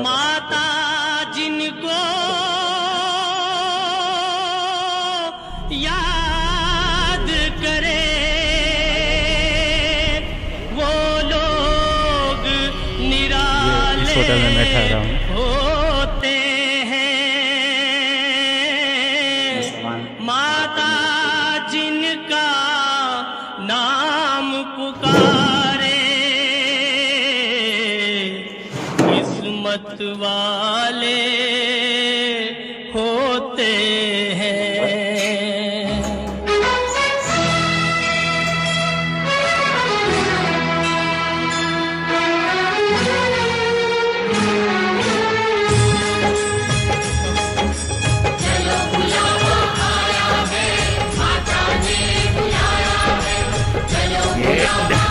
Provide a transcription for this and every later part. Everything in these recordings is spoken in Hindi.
माता जिनको याद करे वो लोग निराले इस होटल में मैं ठहरा हूँ। होते हैं। माता जिनका नाम पुकारे किस्मत वाले होते हैं।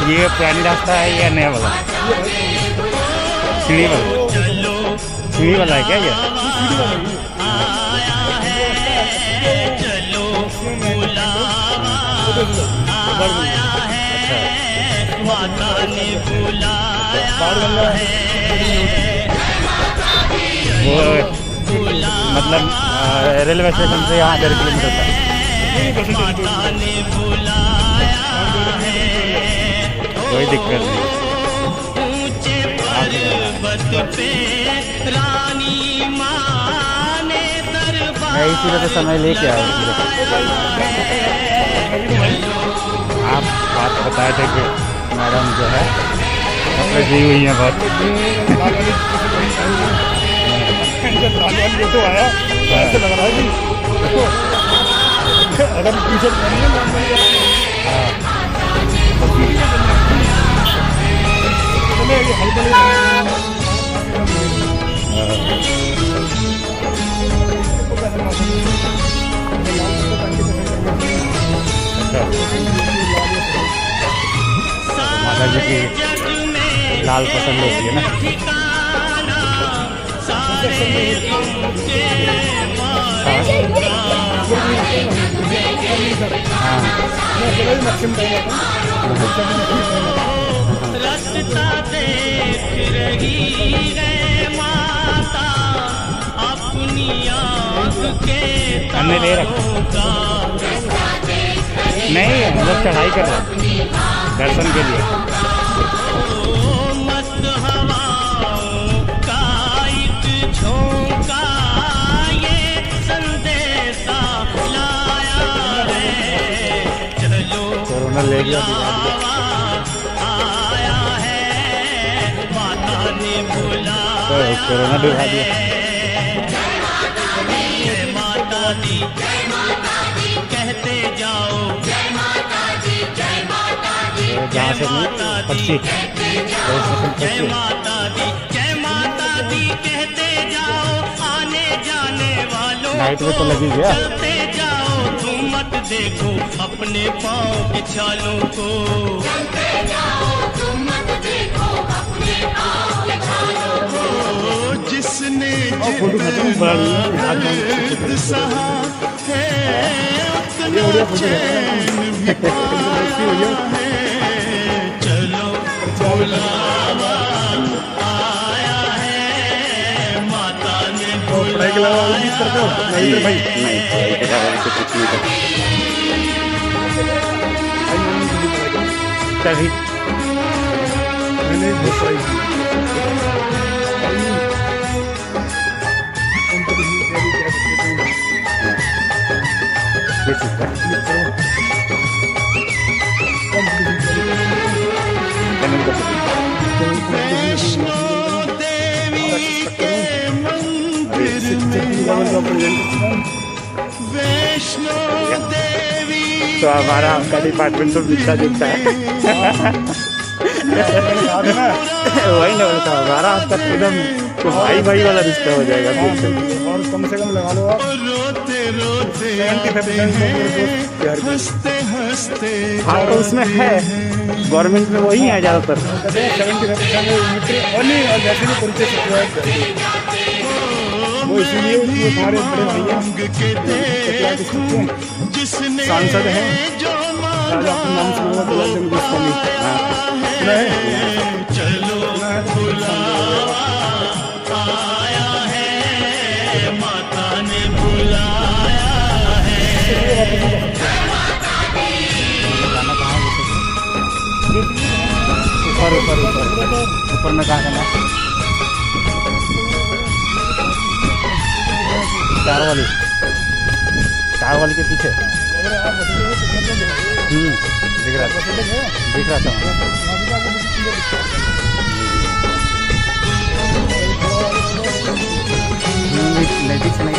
ये पुरानी रास्ता है या नया वाला? सीढ़ी वाला? सीढ़ी वाला है क्या ये? आया है चलो बुलावा आया है माता ने बुलाया है। वो मतलब रेलवे स्टेशन से यहाँ 1.5 किलोमीटर था। माता ने बुलाया है। कोई दिक्कत नहीं। ऊंचे पर्वत पे रानी माँ ने दरबार मैं इसी वजह से समय लेके आया। आप बात बताए थे कि मैडम जो है कपड़े दी हुई हैं बहुत। तो आया ऐसे लग रहा है कि अगर टी-शर्ट पहनी माता जी की लाल पसंद होती है ना। रास्ता देख रही है माता अपनी आँख के हमने ले रखा नहीं, हम लोग चढ़ाई कर रहे हैं दर्शन के लिए। मस्त हवाओं का एक झोंका ये संदेशा लाया है। चलो कोरोना ले गया आया है माता ने बुलाया तो कोरोना दिखा दिया। जय माता दी कहते जाओ जय माता दी जय माता दी जहाँ से पक्षी जय माता दी कहते जाओ आने जाने वालों नाइट में तो लगी गया। चलते जाओ तुम मत देखो अपने पाँव के छालों को। चलते जाओ तुम मत देखो अपने पाँव के छालों को। जिसने दर्द सहा है उतना चैन भी पाया है। चलो बुलावा आया है माता ने बुलाया तभी वैष्णो देवी के मंदिर में वैष्णो देवी तो हमारा आपका डिपार्टमेंट तो दिखता दिखता है। वही ना बोलता हमारा आपका एकदम तो भाई भाई वाला रिश्ता हो जाएगा फिर से। और कम से कम लगा लो आप रोते रोते हंसते हंसते। हाँ तो उसमें है गवर्नमेंट में वही है ज़्यादातर। 75% और नहीं और वैसे भी परिचय वो इसीलिए ये हमारे बड़े भैया सांसद हैं राजा अपने नाम से हुआ तो चलो ऊपर में कहाँ करना? चार वाली के पीछे। दिख रहा था। नहीं पीछे नहीं।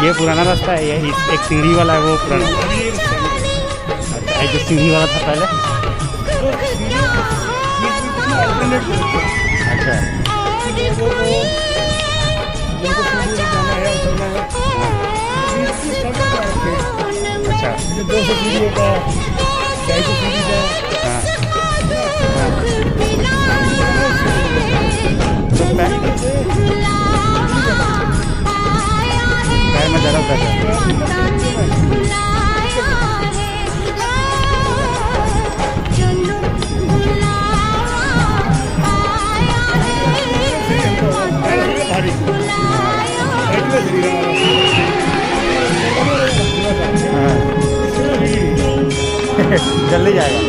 ये पुराना रास्ता है, ये एक सीढ़ी वाला है, वो पुराना। अच्छा, एक जो सीढ़ी वाला था पहले। अच्छा, अच्छा, 200 सीढ़ी होता है, 250 सीढ़ी का। हाँ, पैर में दर्द कर रहा है। जल्दी जाएगा।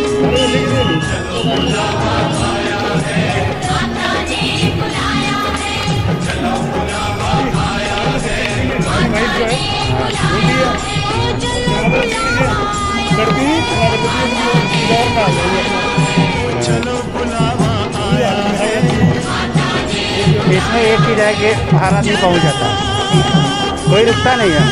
इसमें एक ही जाए कि हर आदमी पहुँच जाता है, कोई रुकता नहीं है।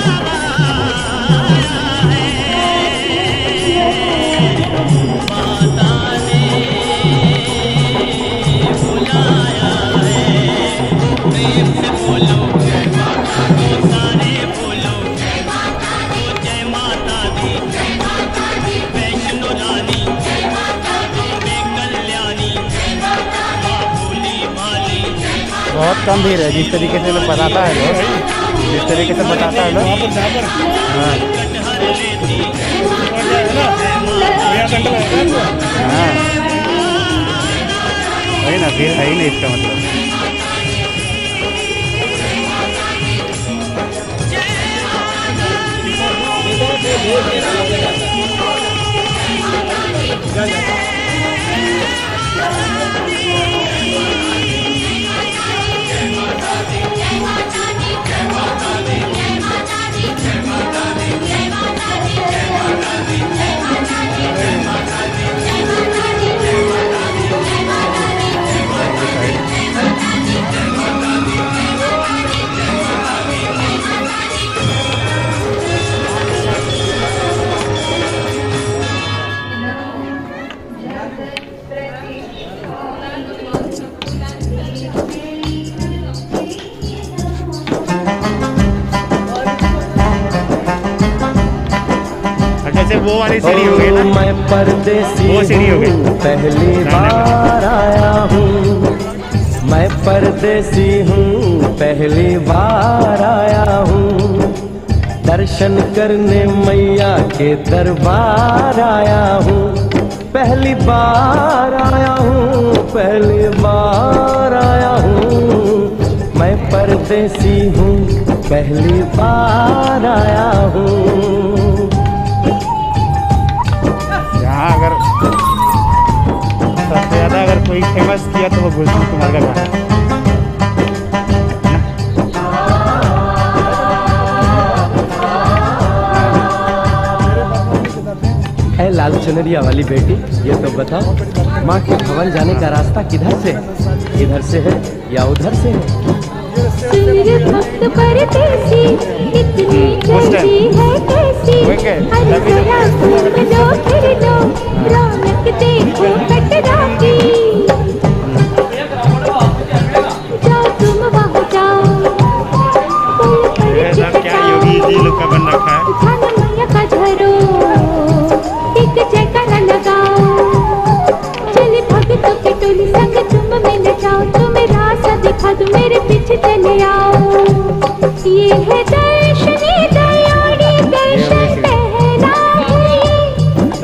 बहुत कम भीड़ है, जिस तरीके से लोग बताता है लोग, जिस तरीके से बताता है लोग। हाँ, हाँ, वही ना, भीड़ है ही नहीं इसका मतलब। वो वाली सीढ़ी हो गई ना, मैं परदेसी वो सीढ़ी हो गई। पहली बार आया हूँ, मैं परदेसी हूँ, पहली बार आया हूँ, दर्शन करने मैया के दरबार आया हूँ, पहली बार आया हूँ, पहली बार आया हूँ, मैं परदेसी हूँ, पहली बार आया हूँ। अगर सबसे ज़्यादा अगर कोई फेमस किया तो वो गुलशन कुमार का गाना है। लाल चुनरिया वाली बेटी, ये तो बताओ, माँ के भवन जाने का रास्ता किधर से है? इधर से है या उधर से है? परदेसी इतनी जल्दी है कैसी, अरे जरा घूम लो फिर लो, रौनक देखो कटरा की, जाओ तुम वहाँ जाओ, क्या योगी जी लोग का बन रखा है। खाना मैया का धरो, एक जयकारा लगाओ, चले भक्तों की टोली संग तुम मिल जाओ, तुम्हें रास्ता दिखा दो, मेरे पीछे चले आओ, ये है दर्शनी दयाड़ी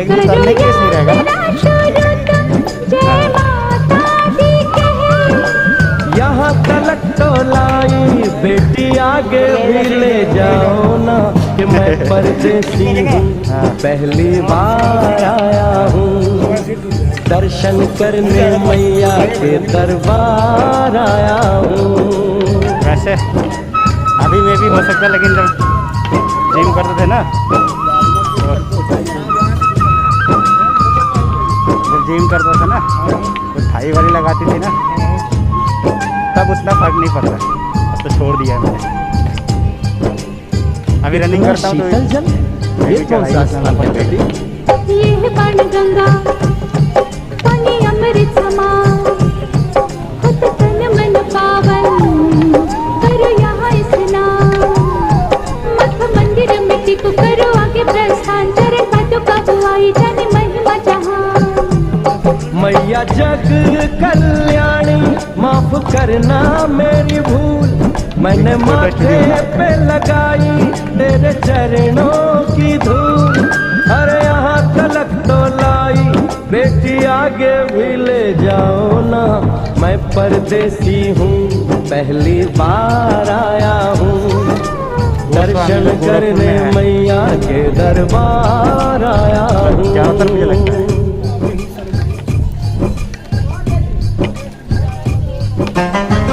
लेकिन उतरने केस नहीं रहेगा ना। मेरा शुरू तुम जय माता दी कहे। यहाँ तलक तो लाई बेटी आगे भी ले जाओ ना कि मैं परदेसी हूँ पहली बार आया हूँ दर्शन करने मैया के दरबार आया हूँ। वैसे अभी में भी हो सकता है, लेकिन जब जिम करते थे ना, जब जिम करते थे ना तो थाई वाली लगाती थी ना, तब उतना फर्क नहीं पड़ता। अब तो छोड़ दिया है मैंने। अभी रनिंग करता हूँ शीतल तो जल ये कौन सा स्थान है बेटी? ये है बाण गंगा पानी अमृत समान होत तन मन पावन करो यहाँ स्नान मठ मंदिर में टिको करो आगे प्रस्थान चरण पादुका बुआई जाने महिमा जहां। मैया जग कल्याणी माफ करना मेरी भूल मैंने माथे पे लगाई तेरे चरणों की धूल। अरे यहाँ तलक तो लाई बेटी आगे भी ले जाओ ना मैं परदेसी हूँ पहली बार आया हूँ दर्शन करने मैया के दरबार आया हूँ। ज़्यादातर मुझे लगता है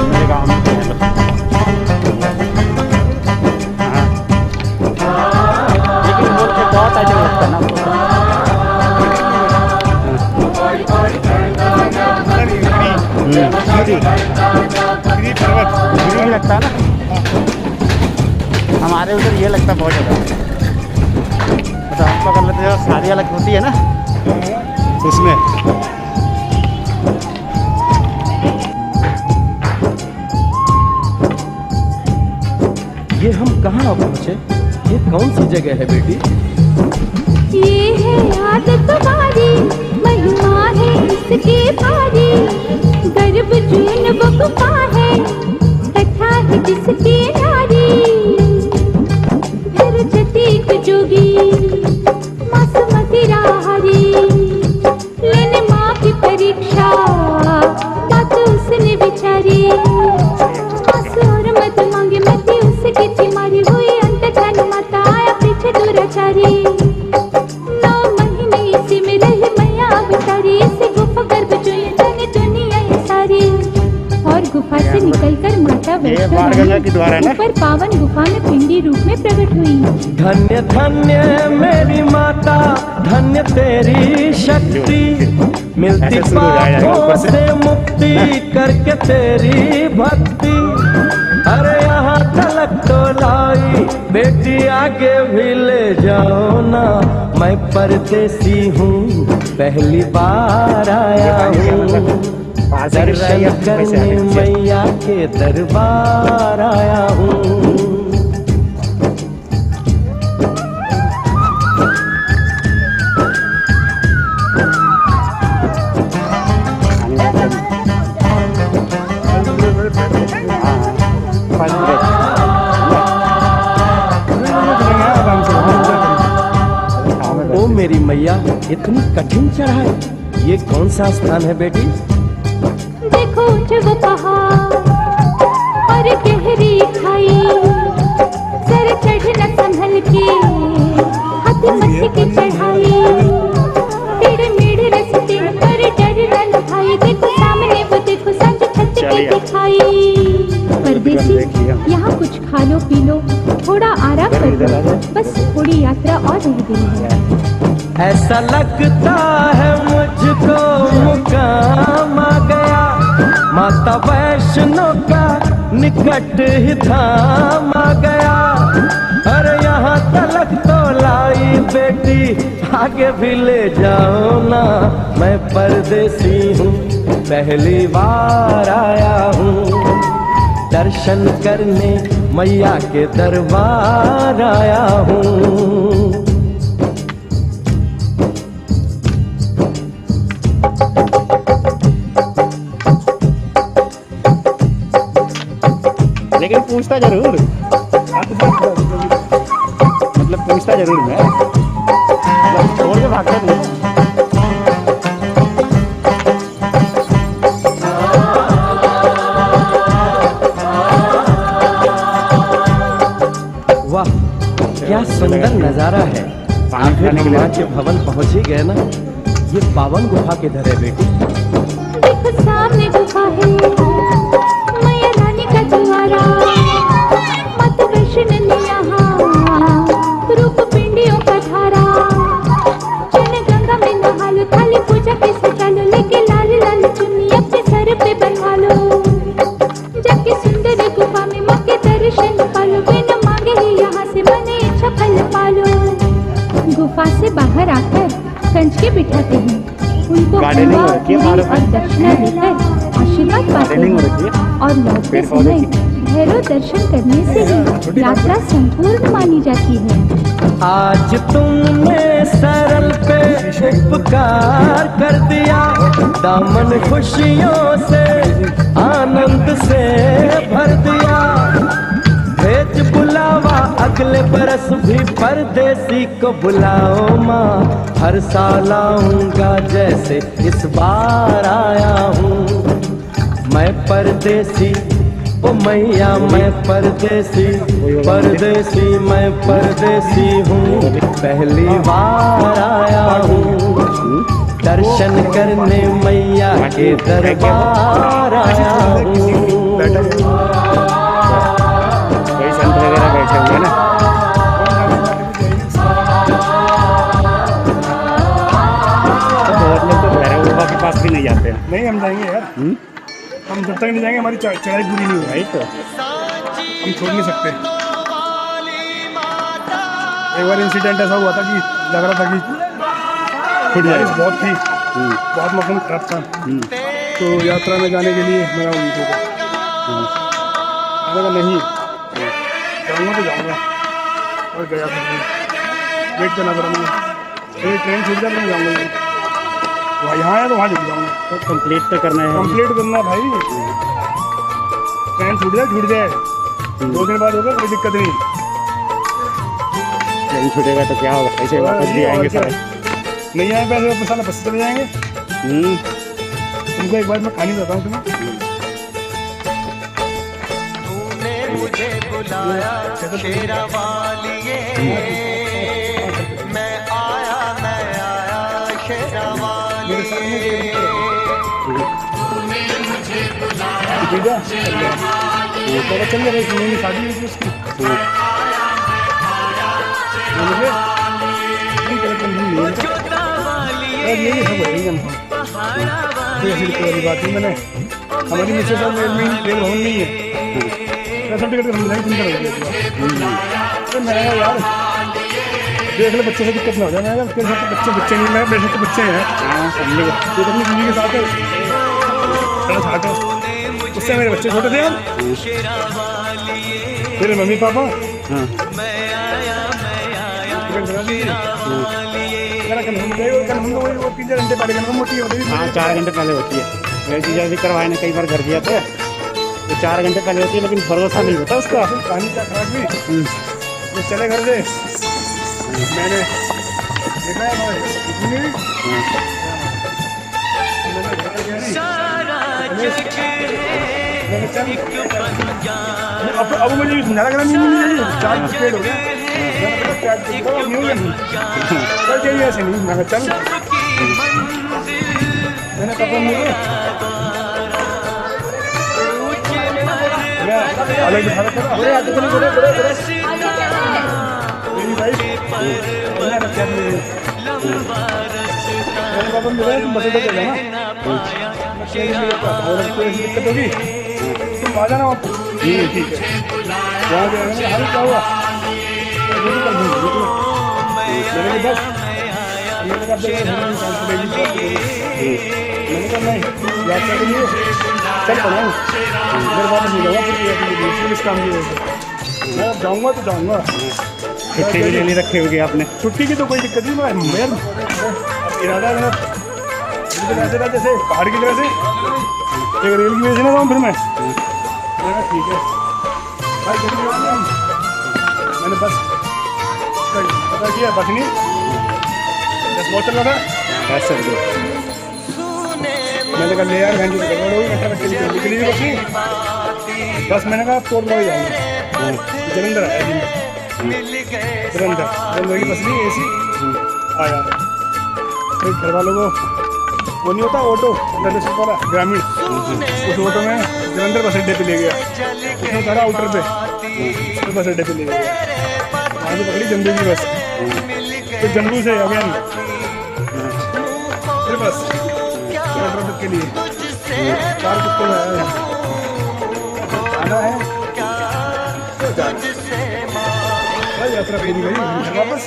मेरे गाँव में लेकिन बोल के बहुत अजीब लगता है ना हमको। गिरी लगता है ना, हमारे उधर ये लगता है बहुत ज़्यादा। मतलब हम पकड़ लेते हैं, सारी अलग होती है ना उसमें। ये हम कहाँ पहुँचे? ये कौन सी जगह है बेटी? ये है आदत तुम्हारी महिमा है इसकी भारी गर्भ जून बपा है कथा है जिसकी नारी फिर जतीक जोगी मासुमती राहरी लेने माँ की परीक्षा बात उसने बिचारी आंसू और मत मांगे मती उसकी चिमारी हुई अंत धन माता आया पीछे दुराचारी 9 महीने इसी में रही मैया अवतारी इसी गुफा गर्भ चुनी जाने दुनिया ये सारी और गुफा से निकलकर माता ये बाणगंगा की द्वार है ना? ऊपर पावन गुफा में पिंडी रूप में प्रकट हुई। धन्य धन्य मेरी माता धन्य तेरी शक्ति मिलती ऐसे शुरू हो जाएगा पापों ऊपर से। से मुक्ति करके तेरी भक्ति। अरे यहाँ तलक तो लाई बेटी आगे भी ले जाओ ना मैं परदेसी हूँ पहली बार आया हूँ दर्शन करने मैया के दरबार आया हूँ। ओ मेरी मैया इतनी कठिन चढ़ाई ये कौन सा स्थान है बेटी? देखो वो पहाड़ और गहरी खाई सर चढ़ना संभल के हाथी मस्ती की चढ़ाई टेढ़े मेढ़े रास्ते पर डर न भाई देखो सामने वो देखो सांझ छत के दिखाई। परदेसी यहाँ कुछ खा लो पी लो थोड़ा आराम कर लो बस थोड़ी यात्रा और रह गई है। ऐसा लगता है मुझको मुकाम आ गया माता वैष्णो का निकट ही धाम आ गया। अरे यहाँ तलक तो लाई बेटी आगे भी ले जाओ ना मैं परदेसी हूँ पहली बार आया हूँ दर्शन करने मैया के दरबार आया हूँ। लेकिन पूछता जरूर, मतलब पूछता जरूर मैं, मतलब छोड़ के भागता नहीं। माँ के भवन पहुँच ही गए ना। ये पावन गुफा किधर है बेटी? देखो सामने गुफा है, मैया रानी का द्वारा, मत वैष्णव ने यहाँ रूप पिंडियों का धारा। चल गंगा में नहा लो, थाली पूजा के सजा लो, लेके लाल लाल चुन्नी अपने सर पे बनवा लो। जाके सुंदर गुफा में माँ के दर्शन पालो, बिना मांगे ही यहाँ से मने इच्छा फल पालो। गुफा से बाहर आकर कंच के बिठाते हैं, उनको गार्डनिंग हो रखी है हमारे और दक्षिणा देकर आशीर्वाद पाते हैं और लौटते समय भैरव दर्शन करने से ही यात्रा संपूर्ण मानी जाती है। आज तुमने सरल पे उपकार कर दिया, दामन खुशियों से आनंद से भर दिया। भेज बुलावा अगले बरस भी परदेसी को बुलाओ माँ, हर साल आऊंगा जैसे इस बार आया हूँ। मैं परदेसी ओ मैया, मैं परदेसी, परदेसी मैं परदेसी हूँ, पहली बार आया हूँ। दर्शन करने मैया के दरबार आया हूँ। कोई संत वगैरह बैठे हुए ना। बहुत लोग तो भैरव बाबा के पास भी नहीं जाते हैं। नहीं हम जाएंगे यार, हम जब तक नहीं जाएंगे हमारी चढ़ाई पूरी नहीं होगी। तो हम छोड़ नहीं सकते। एक बार इंसिडेंट ऐसा हुआ था कि लग रहा था कि बारिश बहुत थी, बहुत मौसम खराब था, तो यात्रा में जाने के लिए मेरा उनको नहीं जाऊँगा तो जाऊँगा, और गया था वेट करना पड़ा मुझे। मेरी ट्रेन छूट जाए तो मैं जाऊँगा, वहाँ यहाँ है तो वहाँ जुड़ जाऊँगा। तो कंप्लीट तो करना है, कंप्लीट करना है भाई। ट्रेन छूट जाए 2 दिन बाद होगा, कोई दिक्कत नहीं। ट्रेन छूटेगा तो क्या होगा, ऐसे वापस भी आएंगे सारे। नहीं आए पैसे वापस साला बस चले जाएंगे। तुमको एक बार मैं कहानी बताता हूँ तुम्हें। मुझे बुलाया शेरा वालिए, मैं आया शेरा वालिए। ठीक है पता चल गया मेरी शादी हुई थी उसकी। वाली बात है, मैंने हमारी मिसेज और मेरी प्रेम भवन नहीं है, सर्टिफिकेट मिला तुम कर मैं यार देख ले बच्चे से दिक्कत ना हो जाए। मैं तेरे साथ तो बच्चे नहीं, मैं मेरे साथ तो बच्चे हैं। तो अपनी जिंदगी के साथ है, उससे मेरे बच्चे छोटे थे यार, तेरे मम्मी पापा। वो 3 घंटे पहले मोटी होती है। हाँ 4 घंटे पहले होती है। मेरी चीज़ें भी करवाए कई बार घर दिया था, तो 4 घंटे पहले होती है, लेकिन भरोसा नहीं होता उसका। कहानी क्या खराब हुई, वो चले घर से, मैंने देखा अब मुझे समझा लग रहा 4 स्टेट हो गया। ऐसे नहीं मैं चल, मैंने पता नहीं अलग बिठा रखा मेरी वाइफ पापा मिला तुम बस चल जाना, दिक्कत होगी तुम आ जाना वापस। ठीक है वहाँ जाएगा हल क्या हुआ मैंने बस मैंने कहा नहीं यात्रा के लिए चल पड़ा हूँ, मेरे वापस नहीं जाऊँगा फिर इस काम की वजह से। मैं जाऊँगा तो जाऊँगा। छुट्टी भी नहीं रखी होगी आपने? छुट्टी की तो कोई दिक्कत नहीं, मैं इरादा मेरा बिल्कुल ऐसे था जैसे पहाड़ की जगह से एक रेल की वजह से ना जाऊँ। फिर मैं ठीक है भाई मैंने बस पता किया, बस नहीं बस बहुत चल रहा था। मैंने कहा ले यार निकली बस नहीं, बस मैंने कहा तोड़ लगा जाऊँगा। जलंधर आया जलंधर की बस नहीं ऐसी आया फिर घर वालों को वो नहीं होता ऑटो डिस्ट्रिक्ट वाला ग्रामीण, उस ऑटो में जलंधर बस अड्डे पे ले गया, उसमें उतारा आउटर पे, फिर बस अड्डे पे ले गया, वहाँ से पकड़ी जम्मू की बस, फिर जम्मू से अगेन फिर बस ऑटो तक के लिए 4 कुत्ते में आया है, आना है तो जाना यात्रा पूरी गई वापस।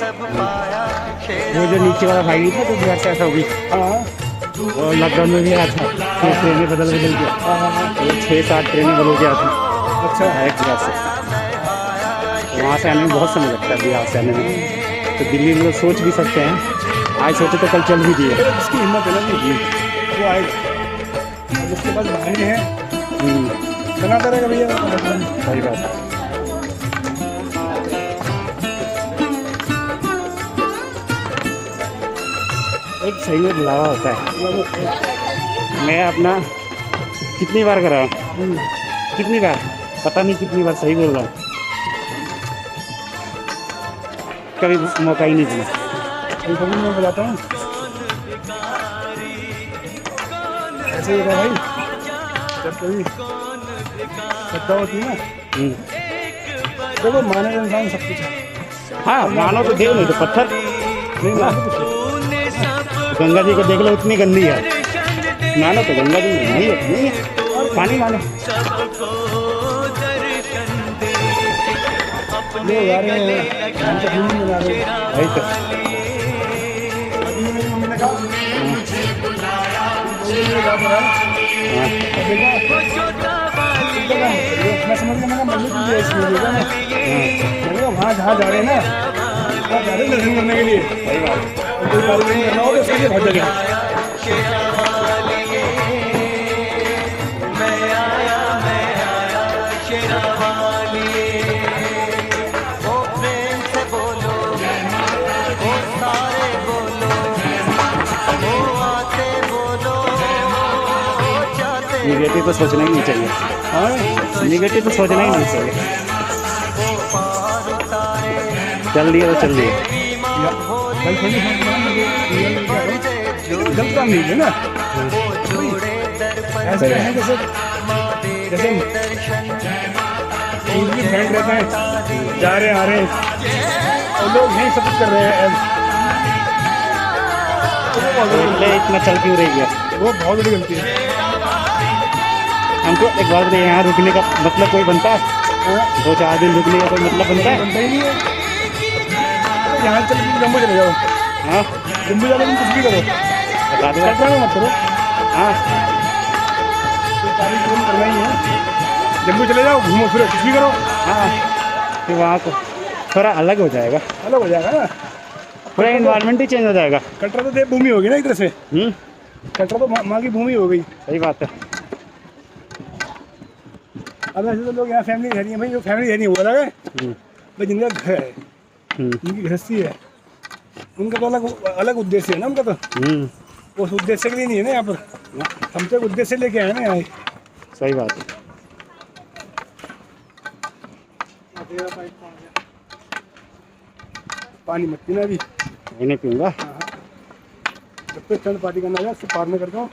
वो जो नीचे वाला भाई नहीं था तो बिहार से ऐसा हो गई, हाँ वो लॉकडाउन में भी आया था, फिर ट्रेनें बदल के, 6-7 ट्रेनें बदल के आती। अच्छा एक जगह से वहाँ से आने में बहुत समय लगता है बिहार से आने में, तो दिल्ली में लोग सोच भी सकते हैं, आज सोचे तो कल चल भी दिए। इसकी हिम्मत है ना जी, वो आएगा, उसके पास भाई हैं बनाता रहेगा भैया। सही बात है। एक सही में बुलावा होता है, मैं अपना कितनी बार करा, कितनी बार पता नहीं कितनी बार सही बोल रहा हूँ, कभी मौका ही नहीं मिला। कभी मैं बजाता हूँ ऐसे ही होता है भाई, जब कभी सत्ता होती है ना देखो माने इंसान सब कुछ है। हाँ मानो तो देव नहीं तो पत्थर, नहीं ना कुछ गंगा जी को देख लो इतनी गंदी है, मानो तो गंगा जी नहीं है, नहीं है। और पानी मानो ले यार हम तो फिल्म बना रहे हैं भाई, तो अभी मेरी मम्मी ने कहा मैं समझ गया, मैं मम्मी तुझे इसलिए देगा ना, मैंने वहाँ जहाँ जा रहे हैं ना वहाँ जा रहे हैं दर्शन करने के लिए, सही बात। कोई कार्यक्रम करना हो तो उसके लिए बहुत जगह निगेटिव तो सोचना ही नहीं चाहिए, हाँ निगेटिव तो सोचना ही नहीं चाहिए, चल दिया तो चल दिया। गलत काम नहीं है ना, ऐसे हैं जैसे जैसे फ्रेंड रहते हैं, जा रहे हैं आ रहे हैं और लोग नहीं सब कुछ कर रहे हैं, ले इतना चल क्यों रही है? वो बहुत बड़ी गलती है। हमको एक बात बताइए, यहाँ रुकने का मतलब कोई बनता है? 2-4 दिन रुकने का कोई मतलब बनता है? बनता ही नहीं है। यहाँ चल के जम्मू चले जाओ, हाँ जम्मू जाने तुम कुछ भी करो, बता दो। कटरा में मत करो, हाँ तारीख तुम करना ही है, जम्मू चले जाओ घूमो फिरो कुछ भी करो, हाँ, फिर वहाँ को थोड़ा अलग हो जाएगा, अलग हो जाएगा ना। पूरा इन्वायरमेंट ही चेंज हो जाएगा। कटरा तो देवभूमि होगी ना एक तरह से, कटरा तो माँ की भूमि हो गई। सही बात है। अब ऐसे तो लोग यहाँ फैमिली रह रही है भाई, जो फैमिली रह रही है वो अलग है भाई, जिनका घर है जिनकी गृहस्थी है उनका तो अलग उद्देश्य है ना, उनका तो उस उद्देश्य के लिए नहीं है ना यहाँ पर, हम तो उद्देश्य लेके आए ना यहाँ। सही बात है। पानी मत पीना अभी, मैं नहीं पीऊँगा। जब तक चंद पार्टी करना है उससे पार में करता हूँ,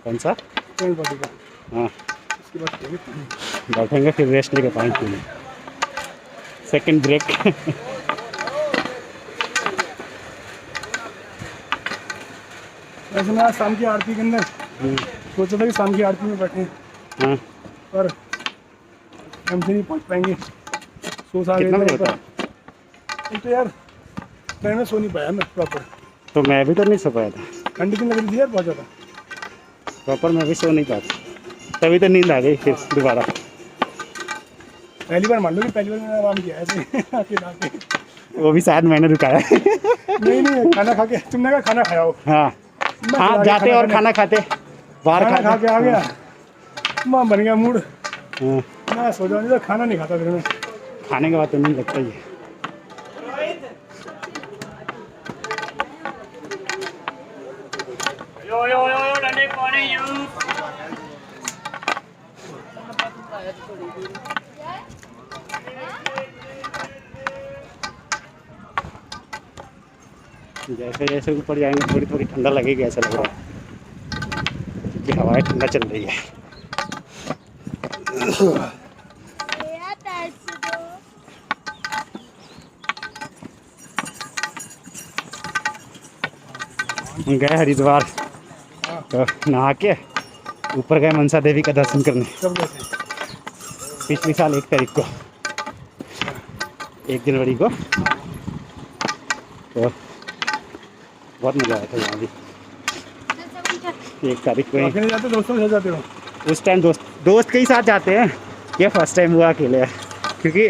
कौन सा? चंद पार्टी का, हाँ उसके बाद पिएंगे। बैठेंगे फिर रेस्ट लेके पानी पीएंगे, सेकंड ब्रेक। वैसे मैं आज शाम की आरती के अंदर सोचा था कि शाम की आरती में बैठे, हाँ पर हमसे नहीं पहुँच पाएंगे, सो सा कितना बजे होता है? तो यार ट्रेन में सो नहीं पाया मैं प्रॉपर, तो मैं भी तो नहीं सो पाया था ठंडी दिन लग रही थी यार बहुत ज़्यादा, प्रॉपर, मैं भी सो नहीं पाया, तभी तो नींद आ गई फिर दोबारा। पहली बार मान लो कि पहली बार मैंने आराम किया ऐसे अकेला आके। वो भी शायद मैंने रुकाया। नहीं नहीं खाना खा के, तुमने कहा खाना खाया हो, हाँ मैं हाँ, चला जाते गया और खाना खाते, बाहर खाना खा के आ गया, माँ बन गया मूड, हाँ, मैं सो जाऊँ, खाना नहीं खाता फिर मैं। खाने के बाद तो नहीं लगता ही है। जैसे जैसे ऊपर जाएंगे थोड़ी थोड़ी ठंडा लगेगी ऐसा लग रहा है, क्योंकि हवाएं ठंडा चल रही है। हम गए हरिद्वार तो नहा के ऊपर गए मनसा देवी का दर्शन करने, कब गए थे? पिछली साल 1 तारीख को, 1 जनवरी को। तो बहुत मज़ा आया था वहाँ भी। 1 तारीख को तो ही अकेले जाते हो, दोस्तों के साथ जाते हो? उस टाइम दोस्त के ही साथ जाते हैं। ये फर्स्ट टाइम हुआ अकेले है, क्योंकि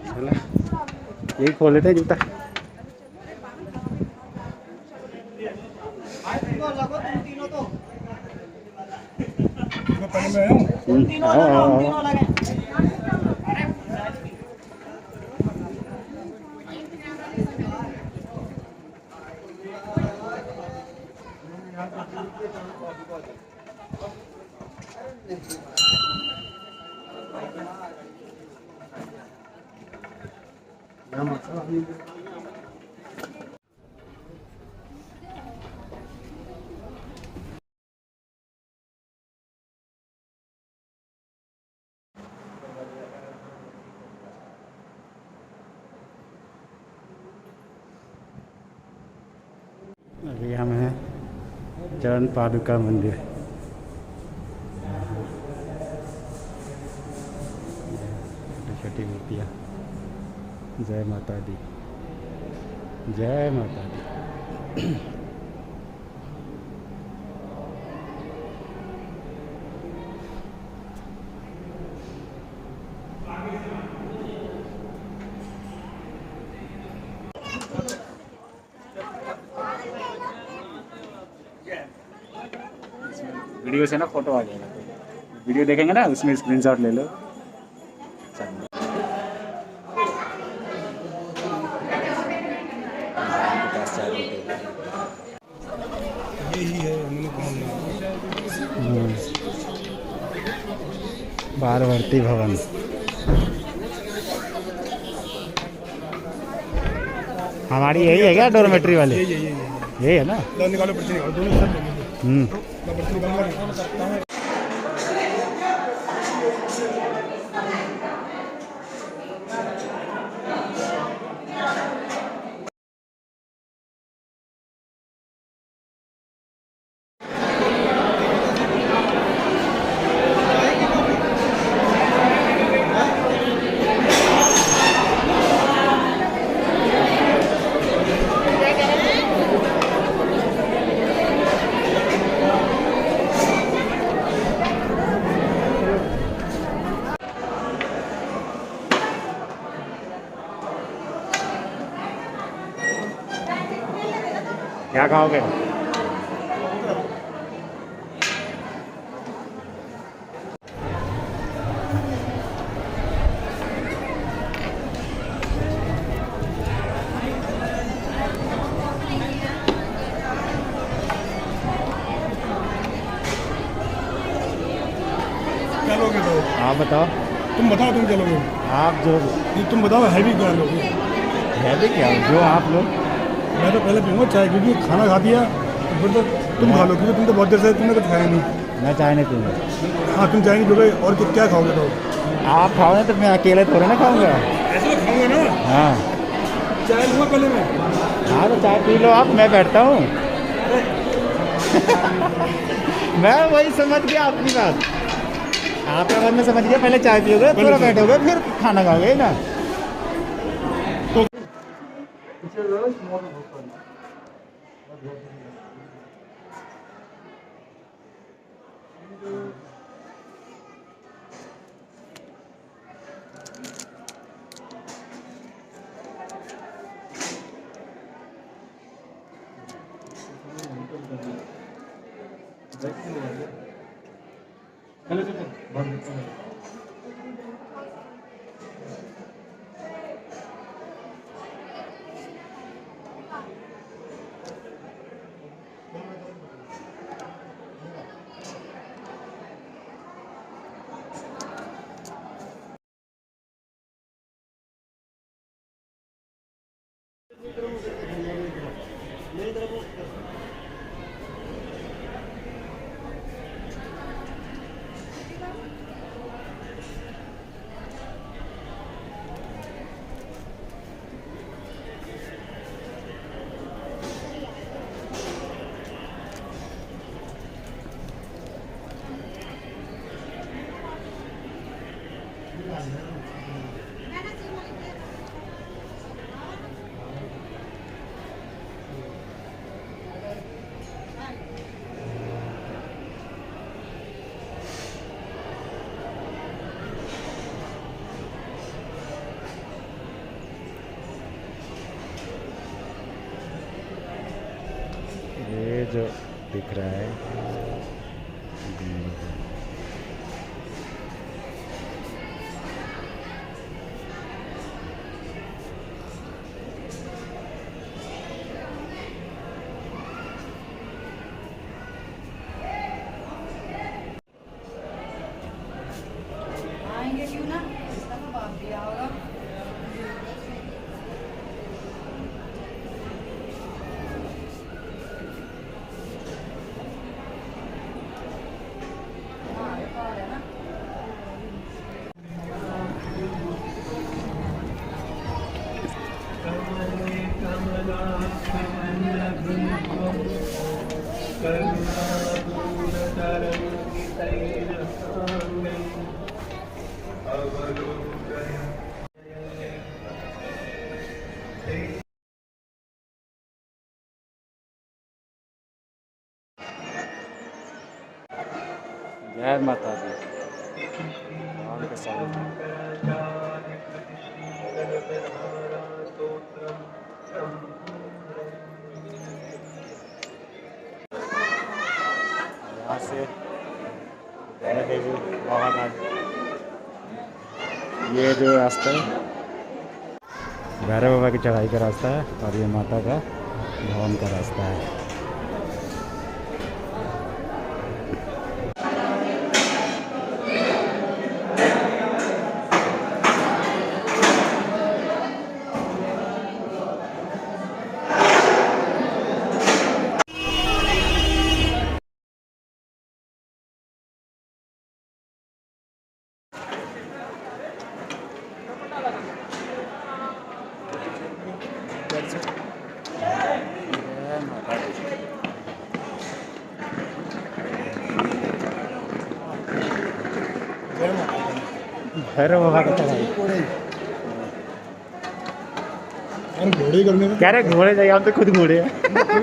चला यही खोल लेते हैं जूता। मैं पहले मैं हूँ। अभी हम हैं चरण पादुका मंदिर। छोटी छोटी मूर्तियाँ। जय माता दी, जय माता दी। वीडियो से ना फोटो आ जाएगा, वीडियो देखेंगे ना उसमें स्क्रीनशॉट ले लो। यही है हमने घूमना। पार्वती भवन। हमारी यही है क्या डॉर्मेट्री वाली? यही है ना? निकालो पर्ची निकालो, दोनों साथ लेंगे। पर्ची निकालूंगा। क्या खाओगे? क्या लोगे तो? आप बताओ। तुम बताओ तुम क्या लोगे? आप जो ये तुम बताओ हैवी क्या लोगे? है भी क्या जो आप लोग? मैं तो पहले पीऊँगा चाय, क्योंकि खाना खा दिया तो फिर तो तुम खा लो, क्योंकि तुम तो बहुत देर से तुमने कुछ खाया नहीं। मैं चाय नहीं पीऊँगा। हाँ तुम चाय नहीं पीओगे और क्या खाओगे तो? आप खाओगे तो मैं अकेले थोड़े ना खाऊंगा। ऐसे तो खाऊंगा ना। हाँ चाय लूँगा पहले मैं। हाँ तो चाय पी लो आप, मैं बैठता हूँ। मैं वही समझ गया आपकी बात। आपका बात मैं समझ गया, पहले चाय पियोगे थोड़ा बैठोगे फिर खाना खाओगे ना। ये जो दिख रहा है आएंगे क्यों ना इस दफा बाप दिया होगा जय माता दी भगवान के सामने यहाँ से जय देवी भवानाथ ये जो रास्ता है भैरव बाबा की चढ़ाई का रास्ता है और ये माता का भवन का रास्ता है। भैरव बाबा का चढ़ाई घोड़े करने में क्या रे घोड़े जाइए हम तो खुद घोड़े हैं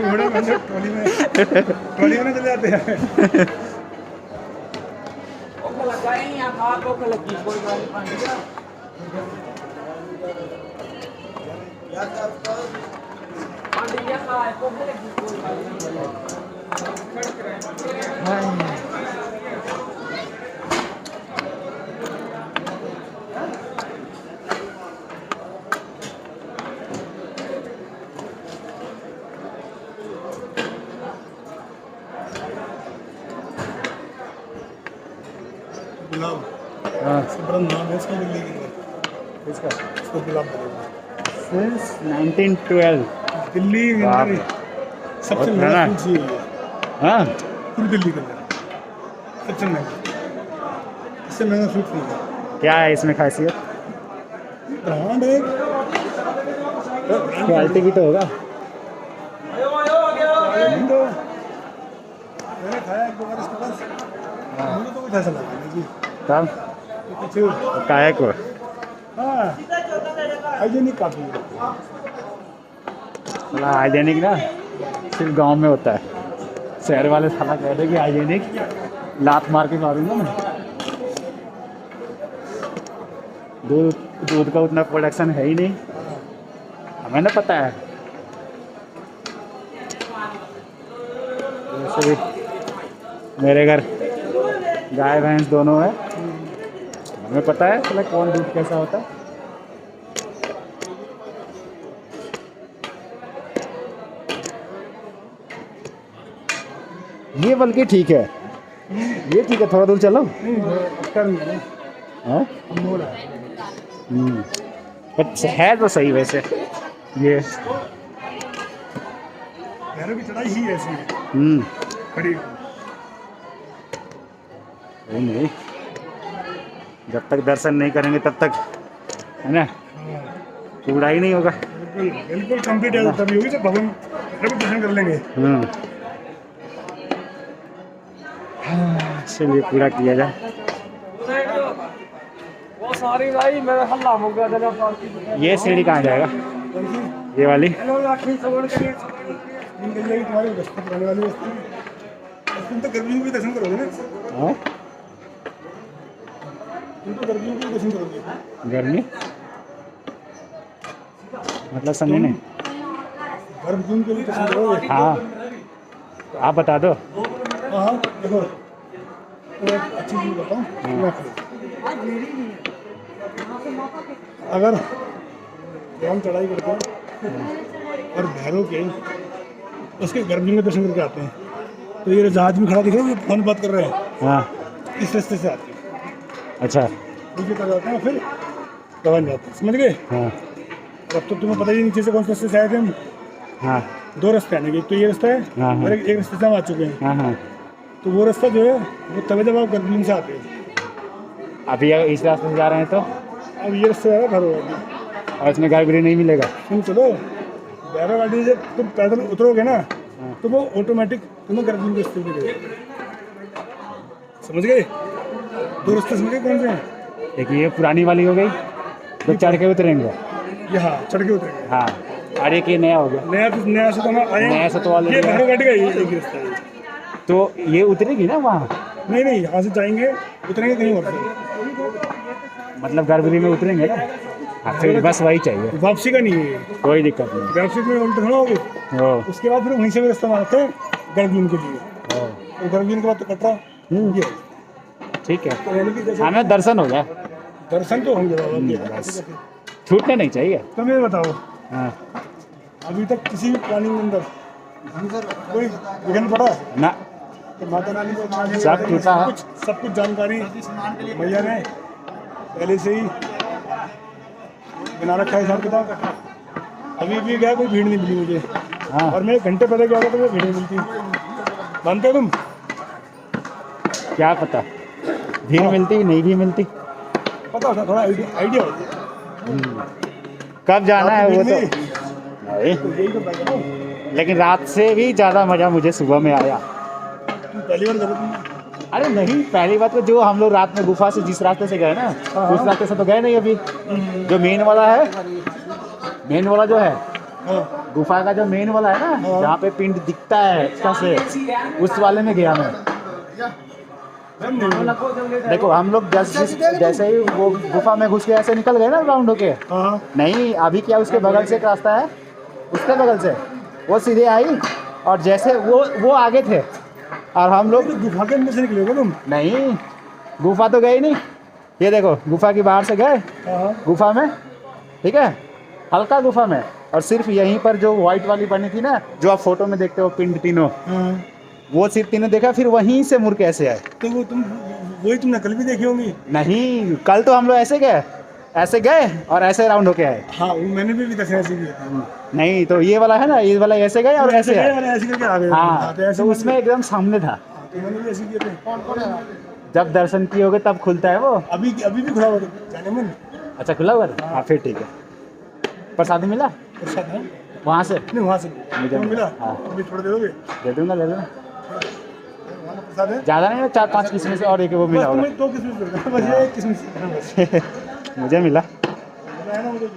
घोड़े में ट्रॉली में चले जाते हैं गुलाब हाँ इसका बड़ा नाम है इसका दिल्ली की इसका इसको गुलाब बोलेगा सिंस 1912 दिल्ली के बाप अंदर रे। सबसे बहुत महंगा पुराना। फ्रूट है हाँ पूरी दिल्ली के अंदर सबसे महंगा इससे महंगा फ्रूट नहीं है क्या है इसमें खासियत ब्रांड है क्वालिटी भी तो होगा नहीं तो मैंने खाया एक दो बार इसके पास मुझे तो कुछ ऐसा लगा नहीं जी तब कुछ काहे को हाँ हाइजीनिक काफ़ी है थोड़ा हाइजेनिक ना सिर्फ गांव में होता है शहर वाले साला कह रहे कि हाइजेनिक लात मार के मारूंगा मैं दूध का उतना प्रोडक्शन है ही नहीं हमें ना पता है वैसे भी मेरे घर गाय भैंस दोनों है हमें पता है मतलब कौन दूध कैसा होता है ये बल्कि ठीक है ये ठीक है थोड़ा दूर चलो हाँ मोड़ है पर है तो सही वैसे ये भैरव की चढ़ाई ही ऐसी है खड़ी। नहीं, जब तक दर्शन नहीं करेंगे तब तक, है ना, पूरा ही नहीं होगा। बिल्कुल बिल्कुल कंप्लीट है तभी होगी जब भगवान भैरव के दर्शन कर लेंगे। चलिए पूरा किया जाए। वो सारी भाई मेरा हल्ला हो गया था। ये सीढ़ी कहाँ जाएगा? ये वाली? तुम्हारी बस्ती पुराने वाली बस्ती। तुम तो गर्मियों में भी दर्शन करोगे ना? हाँ? तुम तो गर्मियों में भी दर्शन करोगे। गर्मी मतलब समझे नहीं। गर्म जून के लिए दर्शन करोगे? हाँ, आप बता दो। हाँ देखो, तो एक अच्छी चीज़ बताऊँ। अगर हम चढ़ाई करते हैं और भैरव के उसके गर्भजून के दर्शन करके आते हैं, तो ये जहाज में खड़ा दिख रहा है, फोन बात कर रहे हैं, हाँ, इस रास्ते से आते हैं। अच्छा, नीचे तक जाते हैं फिर गवन जाते हैं, समझ गए? हाँ अब तो तुम्हें पता ही नीचे से कौन से रास्ते से आए थे हम। हाँ 2 रास्ते आने के, एक तो ये रास्ता है हाँ, हाँ। और एक रास्ते से हम आ चुके हैं। हाँ हाँ। तो वो रास्ता जो है वो तभी जब आप गर्भजून से आते हैं। अभी अगर इस रास्ते से जा रहे हैं तो, अब ये रास्ते है भैरव वाली, और इसमें गर्भगृह नहीं मिलेगा। सुन चलो, भैरव वाली जब तुम पैदल उतरोगे ना तो वो ऑटोमेटिक तुम्हें गर्भजून के रास्ते पे देगा। समझ गए? 2 रास्ते समझ गए कौन से हैं? एक ये पुरानी वाली हो गई, तो चढ़ के उतरेंगे। ये हाँ चढ़ के उतरेंगे। हाँ, और एक ये नया हो गया। नया से तो हम आए हैं। नया से तो वाले ये भैरव घाटी का ये एक रास्ता है। तो ये उतरेगी ना वहाँ? नहीं यहाँ से जाएंगे, उतरेंगे कहीं और से। मतलब गर्भगृह में उतरेंगे ना? हाँ, फिर बस वही चाहिए, वापसी का नहीं है, कोई दिक्कत नहीं। वापसी में उल्टे थोड़ा होगे। ओ, उसके बाद फिर वहीं से भी रास्ता मारते हैं गर्भजून के लिए, ओ, और गर्भजून के बाद तो कटरा। ये ठीक है, तो यानी कि जैसे हमें दर्शन हो गया, दर्शन तो होंगे बाबा। बस छूटने नहीं चाहिए। तुम ये बताओ, हाँ अभी तक किसी भी प्लानिंग के अंदर कोई विघ्न पड़ा है? ना, तो माता रानी को सब टूटा है। सब कुछ जानकारी भैया ने पहले से ही बना रखा है हिसाब किताब। अभी भी गया कोई भीड़ नहीं मिली मुझे, हाँ, और मैं 1 घंटे पहले गया था तो मुझे भीड़ नहीं मिलती। मानते हो तुम? क्या पता भीड़ मिलती नहीं भी मिलती, पता होता, थोड़ा आइडिया होता। कब जाना है वो तो नहीं। यही तो बात है। लेकिन रात से भी ज़्यादा मज़ा मुझे सुबह में आया। तुम पहली बार गए तुम? अरे नहीं, पहली बात तो जो हम लोग रात में गुफा से जिस रास्ते से गए ना, उस रास्ते से तो गए नहीं अभी। जो मेन वाला है, मेन वाला जो है हाँ गुफा का, जो मेन वाला है ना, जहाँ पे पिंड दिखता है इसका से, उस वाले में गया मैं। देखो हम लोग जैसे ही वो गुफा में घुस के ऐसे निकल गए ना राउंड होके, हाँ नहीं अभी क्या, उसके बगल से एक रास्ता है, उसके बगल से वो सीधे आई, और जैसे वो आगे थे और हम लोग गुफा के अंदर से निकले हो तुम? नहीं, गुफा तो गए नहीं। ये देखो गुफा की बाहर से गए हाँ गुफा में, ठीक है, हल्का गुफा में, और सिर्फ यहीं पर जो व्हाइट वाली बनी थी ना, जो आप फोटो में देखते हो पिंड तीनों, हाँ। वो सिर्फ तीनों देखा, फिर वहीं से मुड़ के ऐसे आए। तो वो वही तुमने कल भी देखी होंगी। नहीं, कल तो हम लोग ऐसे गए और ऐसे राउंड होके आए। हाँ वो मैंने भी दर्शन ऐसे किया था। नहीं तो ये वाला है ना, ये वाला ऐसे गए और ऐसे आए। ऐसे करके आ गए। हाँ, तो ऐसे तो उसमें एकदम सामने था। तो मैंने भी ऐसे किए थे। जब दर्शन किए होगे तब खुलता है वो। अभी भी खुला हुआ था जाने मन। अच्छा खुला हुआ था? हाँ फिर ठीक है। प्रसाद मिला प्रसाद है वहाँ से? नहीं, वहाँ से मुझे मिला। हाँ। अभी थोड़ा दे दोगे? दे दूंगा, ले लेना। वहाँ का प्रसाद है। ज़्यादा नहीं, 4-5 किस्में से, और एक वो मिला बस होगा। तुम्हें 2 किस्में से बस, ये 1 किस्में से मुझे मिला, बताया ना मुझे।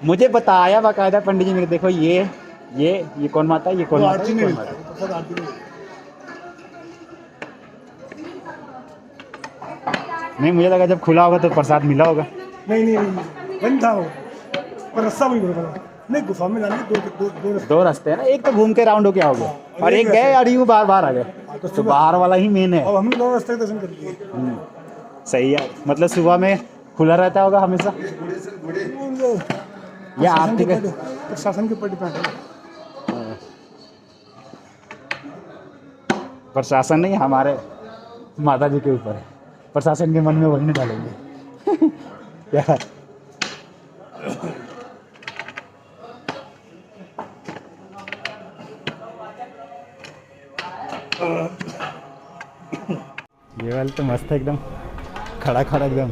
मुझे बताया बाकायदा पंडित जी ने, देखो ये कौन माता है, ये कौन वो माता आरती है, में ये कौन मिलता माता है, प्रसाद आरती में। है। नहीं, मुझे लगा जब खुला होगा तो प्रसाद मिला होगा। नहीं बंद था वो, पर रास्ता वही बना। नहीं गुफा में जाने दो रास्ते। 2 रास्ते हैं ना, एक तो घूम के राउंड होके आओगे, और एक गए और यूँ बार आ गए, तो बाहर वाला ही मेन है। अब हमने 2 रास्ते दर्शन कर लिए। सही है, मतलब सुबह में खुला रहता होगा हमेशा, या आरती के प्रशासन के ऊपर डिपेंड है। प्रशासन नहीं, हमारे माता जी के ऊपर है। प्रशासन के मन में वही नहीं डालेंगे क्या? ये वाले तो मस्त है एकदम, खड़ा खड़ा एकदम।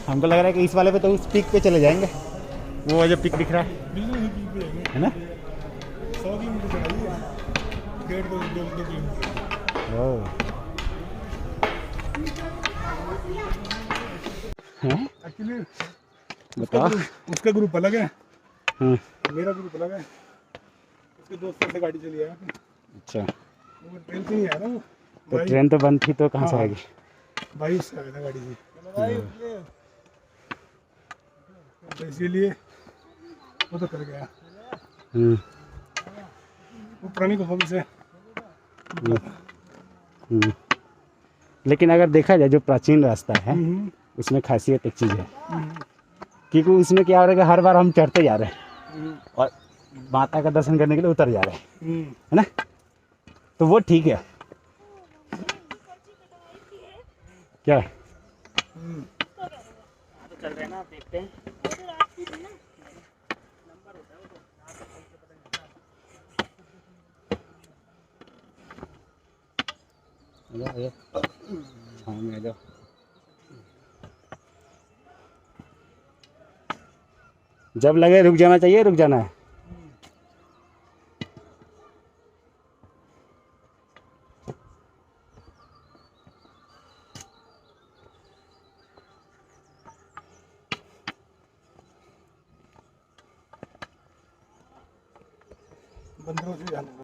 हमको लग रहा है कि इस वाले पे तो उस पीक पे चले जाएंगे, वो जो पीक दिख रहा है है ना। 100 किलोमीटर चढ़ाई है, 1.5-2 किलोमीटर। ओह हैं? एक्चुअली बताओ। उसका ग्रुप अलग है, हाँ मेरा ग्रुप अलग है। उसके दोस्तों से गाड़ी चली आया, अच्छा, वो ट्रेन से नहीं आया ना वो। तो ट्रेन तो बंद थी तो कहाँ से हाँ। आएगी। भाई उससे आया था गाड़ी से, तो इसीलिए वो तो कर गया। वो पुरानी परफॉर्मेंस है। लेकिन अगर देखा जाए जो प्राचीन रास्ता है उसमें खासियत एक चीज़ है, क्योंकि उसमें क्या हो रहा है कि हर बार हम चढ़ते जा रहे हैं और माता का दर्शन करने के लिए उतर जा रहे हैं, है ना। तो वो ठीक है। क्या चल रहे हैं ना, देखते हैं। छाँव में आ जाओ। जब लगे रुक जाना चाहिए, रुक जाना है। बंदरों से जाना।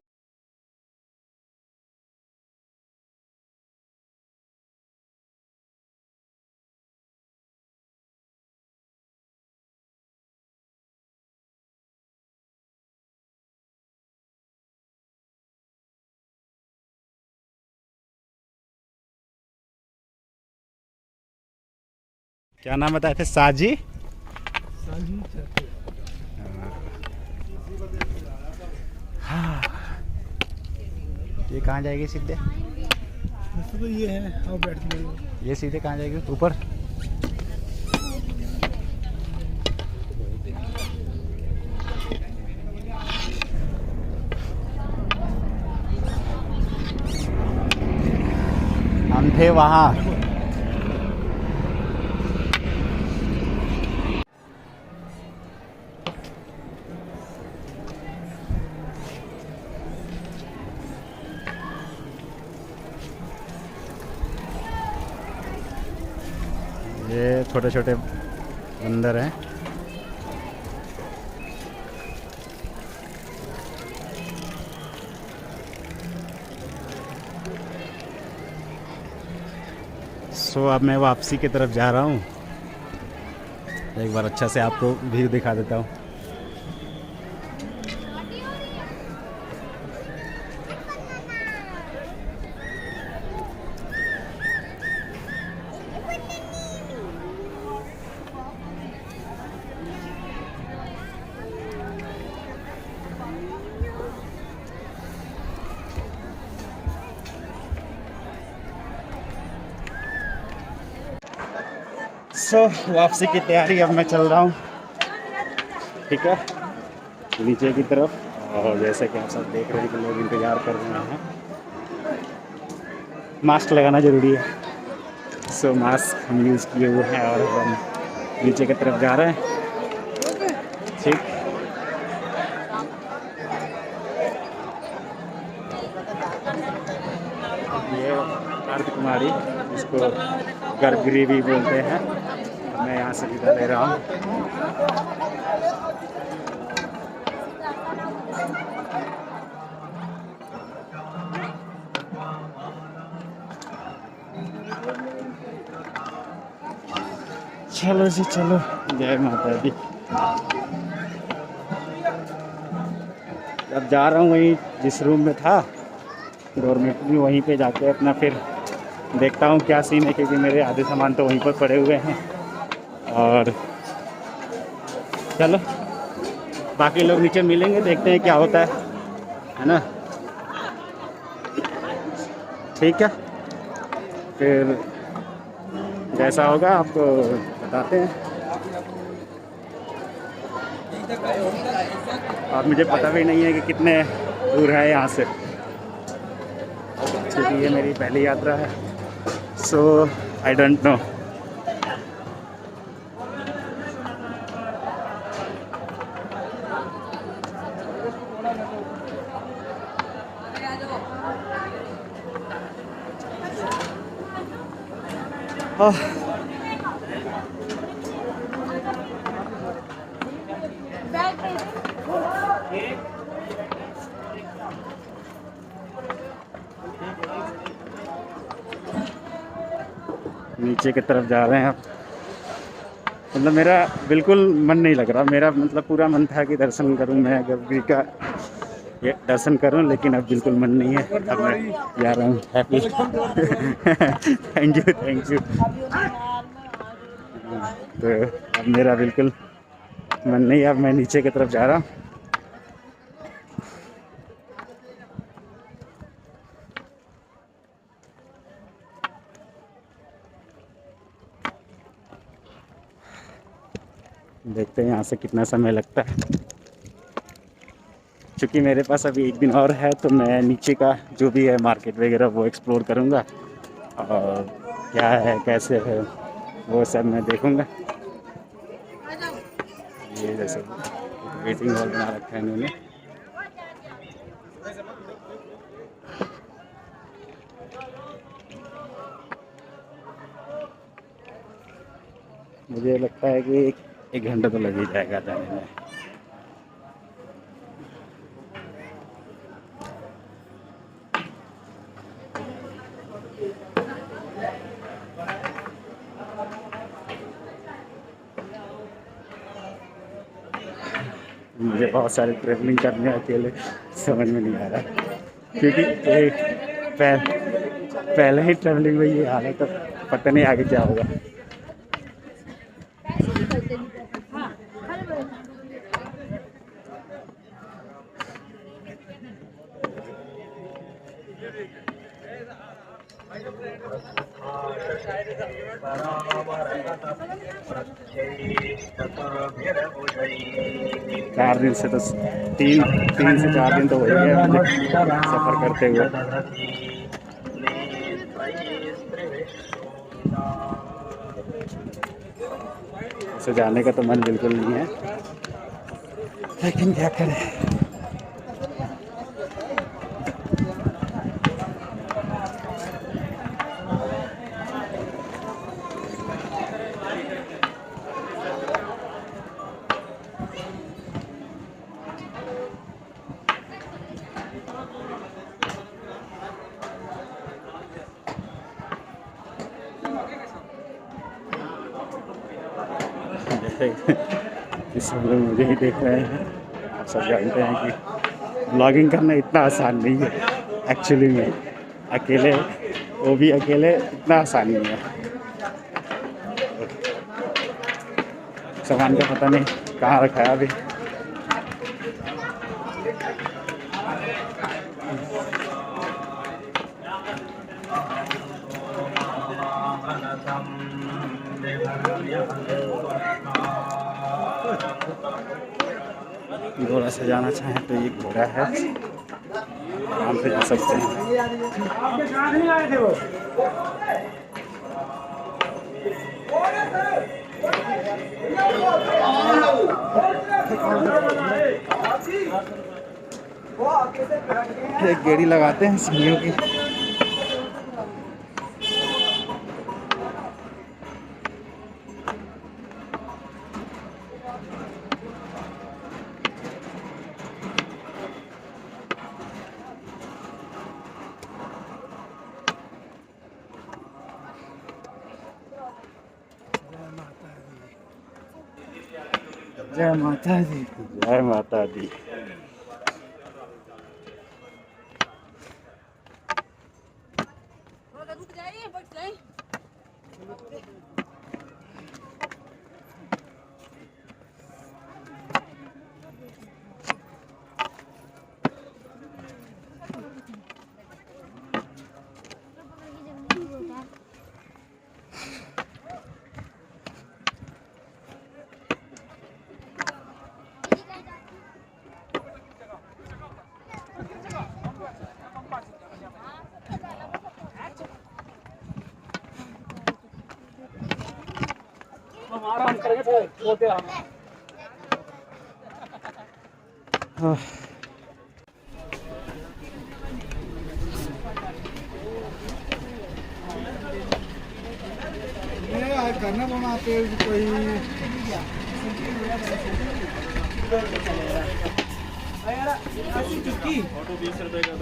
क्या नाम बताए थे? साजी। हाँ, ये कहाँ जाएगी सीधे? तो ये है, आओ बैठते हैं। ये सीधे कहाँ जाएगी? ऊपर। हम थे वहाँ। ये छोटे छोटे बंदर हैं। सो अब मैं वापसी की तरफ जा रहा हूँ। एक बार अच्छा से आपको व्यू दिखा देता हूँ। सो वापसी की तैयारी अब मैं चल रहा हूँ, ठीक है, नीचे की तरफ। और जैसे कि आप सब देख रहे हैं कि लोग इंतज़ार कर रहे हैं। मास्क लगाना ज़रूरी है, सो मास्क हम यूज़ किए हुए हैं और हम नीचे की तरफ जा रहे हैं, ठीक। ये अर्धकुमारी, इसको गर्भगृह भी बोलते हैं। मैं यहाँ से विदा ले रहा हूँ। चलो जी चलो, जय माता दी। अब जा रहा हूँ वहीं जिस रूम में था डॉर्मेट्री, वहीं पे जाके अपना फिर देखता हूँ क्या सीन है, क्योंकि मेरे आधे सामान तो वहीं पर पड़े हुए हैं। और चलो बाकी लोग नीचे मिलेंगे, देखते हैं क्या होता है ना। ठीक है, फिर जैसा होगा आपको बताते हैं। और मुझे पता भी नहीं है कि कितने दूर है यहाँ से। क्योंकि ये मेरी पहली यात्रा है, सो आई डोंट नो। नीचे की तरफ जा रहे हैं अब। मतलब मेरा बिल्कुल मन नहीं लग रहा, मेरा मतलब पूरा मन था कि दर्शन करूं मैं गंगा का, ये दर्शन करूं, लेकिन अब बिल्कुल मन नहीं है। अब मैं जा रहा हूँ। Happy thank you. तो अब मेरा बिल्कुल मन नहीं है, अब मैं नीचे की तरफ जा रहा हूँ। देखते हैं यहाँ से कितना समय लगता है। क्योंकि मेरे पास अभी एक दिन और है, तो मैं नीचे का जो भी है मार्केट वगैरह वो एक्सप्लोर करूँगा, और क्या है कैसे है वो सब मैं देखूँगा। ये जैसे वेटिंग हॉल बना रखा है इन्होंने। मुझे लगता है कि एक घंटा तो लग ही जाएगा जाने में। मुझे बहुत सारे ट्रैवलिंग करने अकेले समझ में नहीं आ रहा, क्योंकि एक पहले ही ट्रैवलिंग में ये हालत, तो पता नहीं आगे क्या होगा। चार दिन से तो तीन से 4 दिन तो हो ही गए मुझे सफ़र करते हुए। ऐसे जाने का तो मन बिल्कुल नहीं है, लेकिन क्या करें। इस सब लोग मुझे ही देख रहे हैं। आप सब जानते हैं कि ब्लॉगिंग करना इतना आसान नहीं है एक्चुअली में। अकेले, वो भी अकेले, इतना आसान नहीं है। सामान का पता नहीं कहाँ रखा है अभी। घोड़ा से जाना चाहें तो ये घोड़ा है, आराम से जा सकते हैं। एक गेड़ी लगाते हैं सीढ़ियों की। जय माता दी, जय माता दी। आराम करेंगे तो बोलते हम। करना वहाँ पे कोई फोटो 20 रुपए का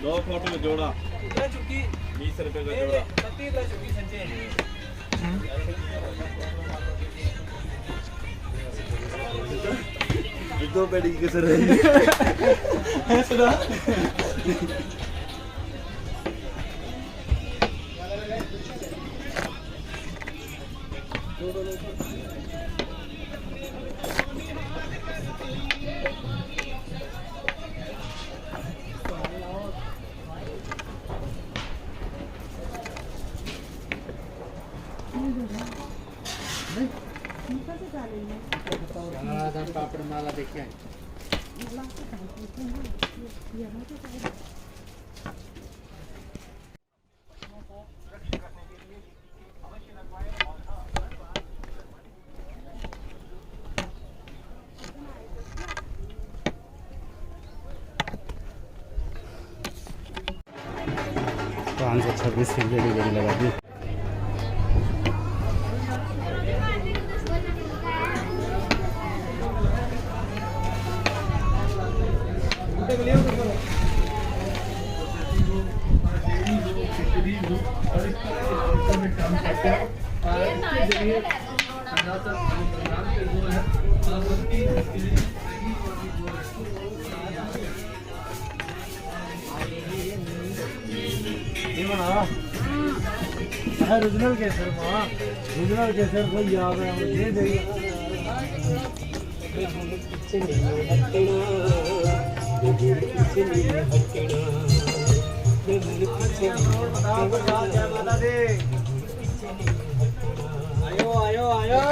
दो फोटो में जोड़ा 20 रुपए का जोड़ा। दो बेटी की कसर है सुना। पापड़ माला देखिए पाँच सौ 26 की लेडी लगा दी। ओरिजिनल केसर माँ ओरिजिनल केसर कोई याद है ये देखिए आयो आयो आयो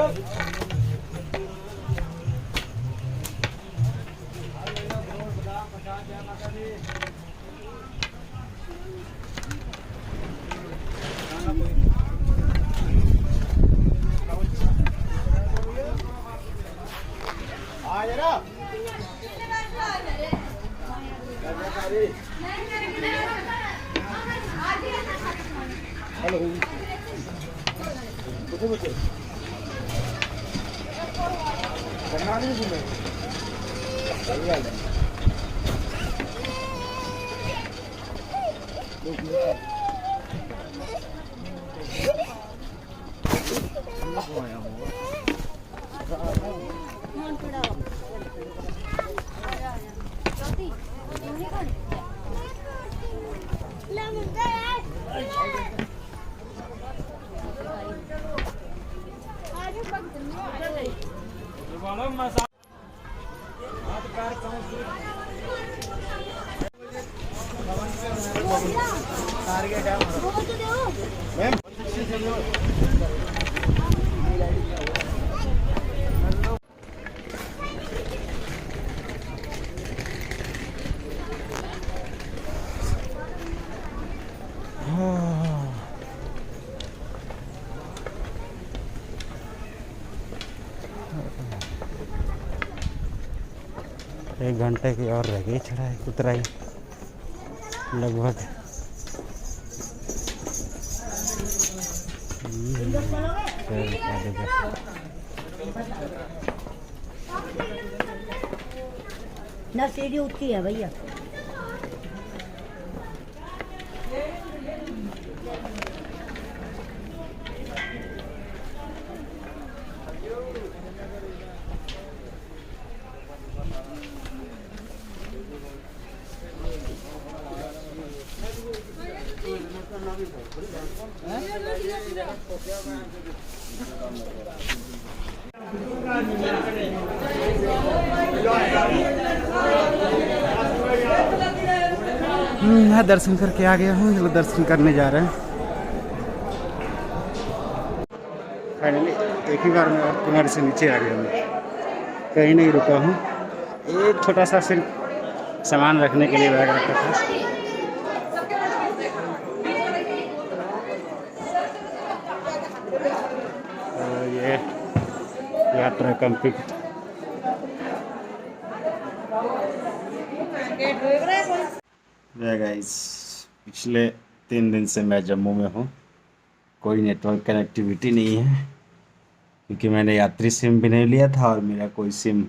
एक घंटे की और रह गई चढ़ाई उतराई लगभग। ना सीढ़ी ऊंची है भैया। मैं दर्शन करके आ गया हूँ, चलो दर्शन करने जा रहे हैं। फाइनली एक ही बार मैं किनारे से नीचे आ गया हूँ, कहीं नहीं रुका हूँ। एक छोटा सा सिर्फ सामान रखने के लिए बैग रखा था। ये यात्रा कंप्लीट। गाइस, पिछले 3 दिन से मैं जम्मू में हूँ। कोई नेटवर्क कनेक्टिविटी नहीं है क्योंकि मैंने यात्री सिम भी नहीं लिया था और मेरा कोई सिम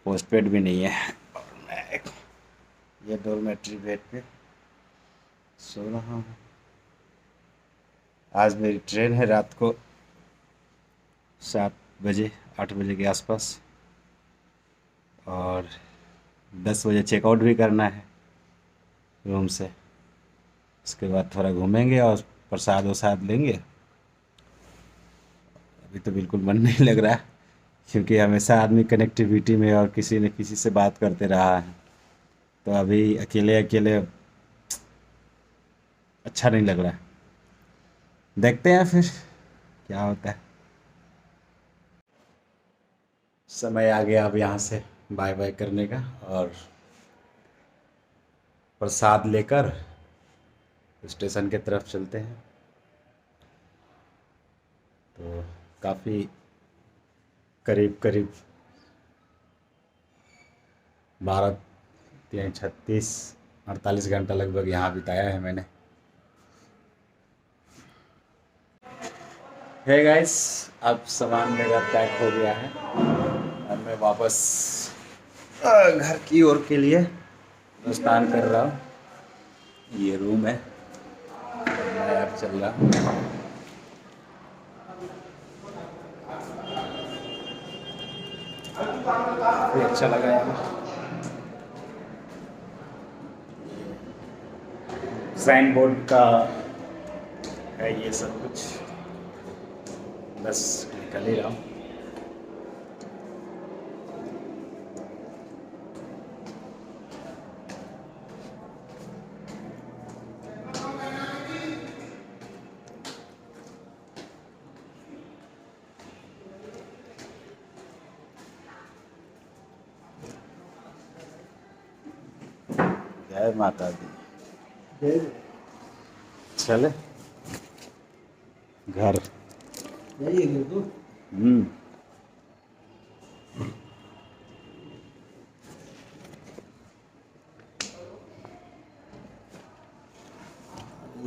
पोस्टपेड भी नहीं है। और मैं ये डॉर्मेट्री बेड पे सो रहा हूँ। आज मेरी ट्रेन है रात को 7 बजे 8 बजे के आसपास और 10 बजे चेकआउट भी करना है रूम से। उसके बाद थोड़ा घूमेंगे और प्रसाद वसाद लेंगे। अभी तो बिल्कुल मन नहीं लग रहा क्योंकि हमेशा आदमी कनेक्टिविटी में और किसी न किसी से बात करते रहा है, तो अभी अकेले अकेले अच्छा नहीं लग रहा। देखते हैं फिर क्या होता है। समय आ गया अब यहाँ से बाय बाय करने का और प्रसाद लेकर स्टेशन के तरफ चलते हैं। तो काफ़ी करीब 48 घंटा लगभग यहाँ बिताया है मैंने। है गाइस, अब सामान मेरा पैक हो गया है। अब मैं वापस घर की ओर के लिए प्रस्थान कर रहा हूँ। ये रूम है, मैं अब चल रहा हूँ। काफी अच्छा लगा यहाँ। साइन बोर्ड का है ये सब कुछ, बस निकल ही रहा हूँ। जय माता दी। चले घर। ये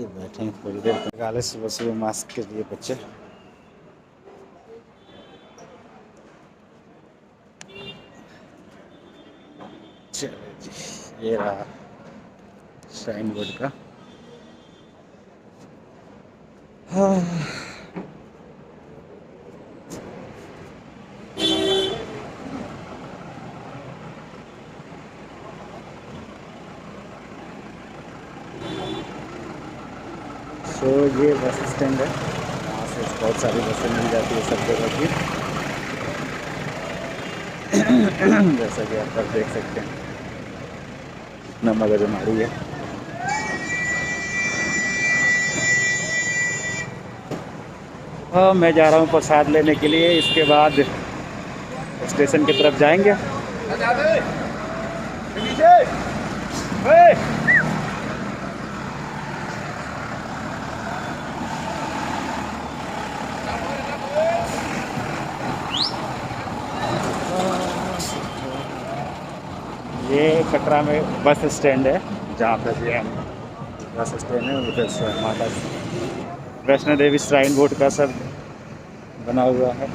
बैठे हैं थोड़ी देर तक। काले सुबह मास्क के लिए बच्चे। चलो जी, ये रहा साइन बोर्ड का। तो ये बस स्टैंड है, यहाँ से बहुत सारी बसें मिल जाती है सब जगह की। जैसा कि आप देख सकते हैं कितना मगजमारी है। हाँ, मैं जा रहा हूँ प्रसाद लेने के लिए। इसके बाद स्टेशन की तरफ जाएंगे। ये कटरा में बस स्टैंड है, जहाँ पर ये बस स्टैंड है। उधर से माता वैष्णो देवी श्राइन बोर्ड का सब बना हुआ है।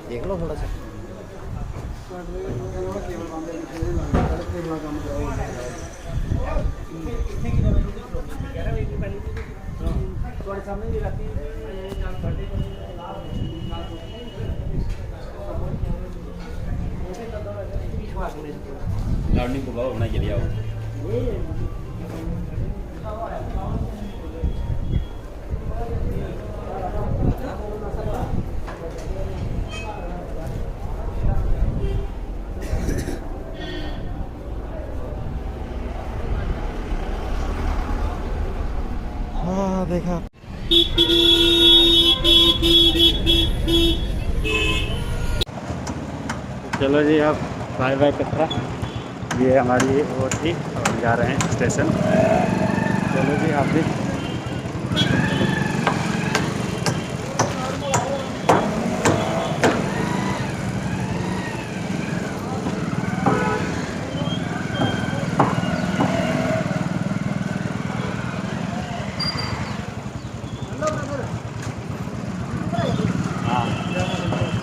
देख लो थोड़ा सा। लाउडनिंग को बहुत होना चाहिए आओ। हाँ देखा। चलो जी अब बाय बाय कटरा। ये हमारी वो थी और हम जा रहे हैं स्टेशन। चलो जी आप भी।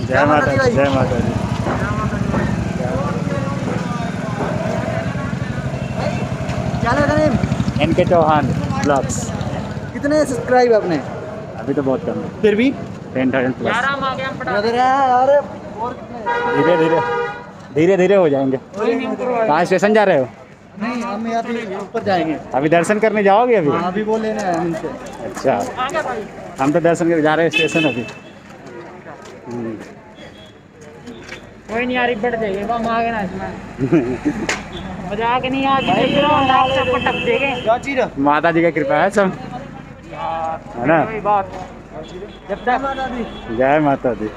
जय माता दी, जय माता दी। क्या नाम है? NK Chauhan blogs. कितने सब्सक्राइब आपने? अभी तो बहुत कम है, फिर भी 10,000 प्लस। यार और कितने? धीरे धीरे धीरे धीरे हो जाएंगे। कहाँ स्टेशन जा रहे हो? नहीं, हम यहाँ पे ऊपर जाएंगे। अभी दर्शन करने जाओगे अभी? हाँ, अभी वो लेने आए हमसे। अच्छा, हम तो दर्शन करके जा रहे हैं स्टेशन अभी। कोई नहीं यार, बढ़ जाएगी हम आगे ना इसमें मजाक नहीं। आज सबको टप देंगे। क्या चीज? माता जी का कृपा है सब, है ना? वही बात। जब तक जय माता दी।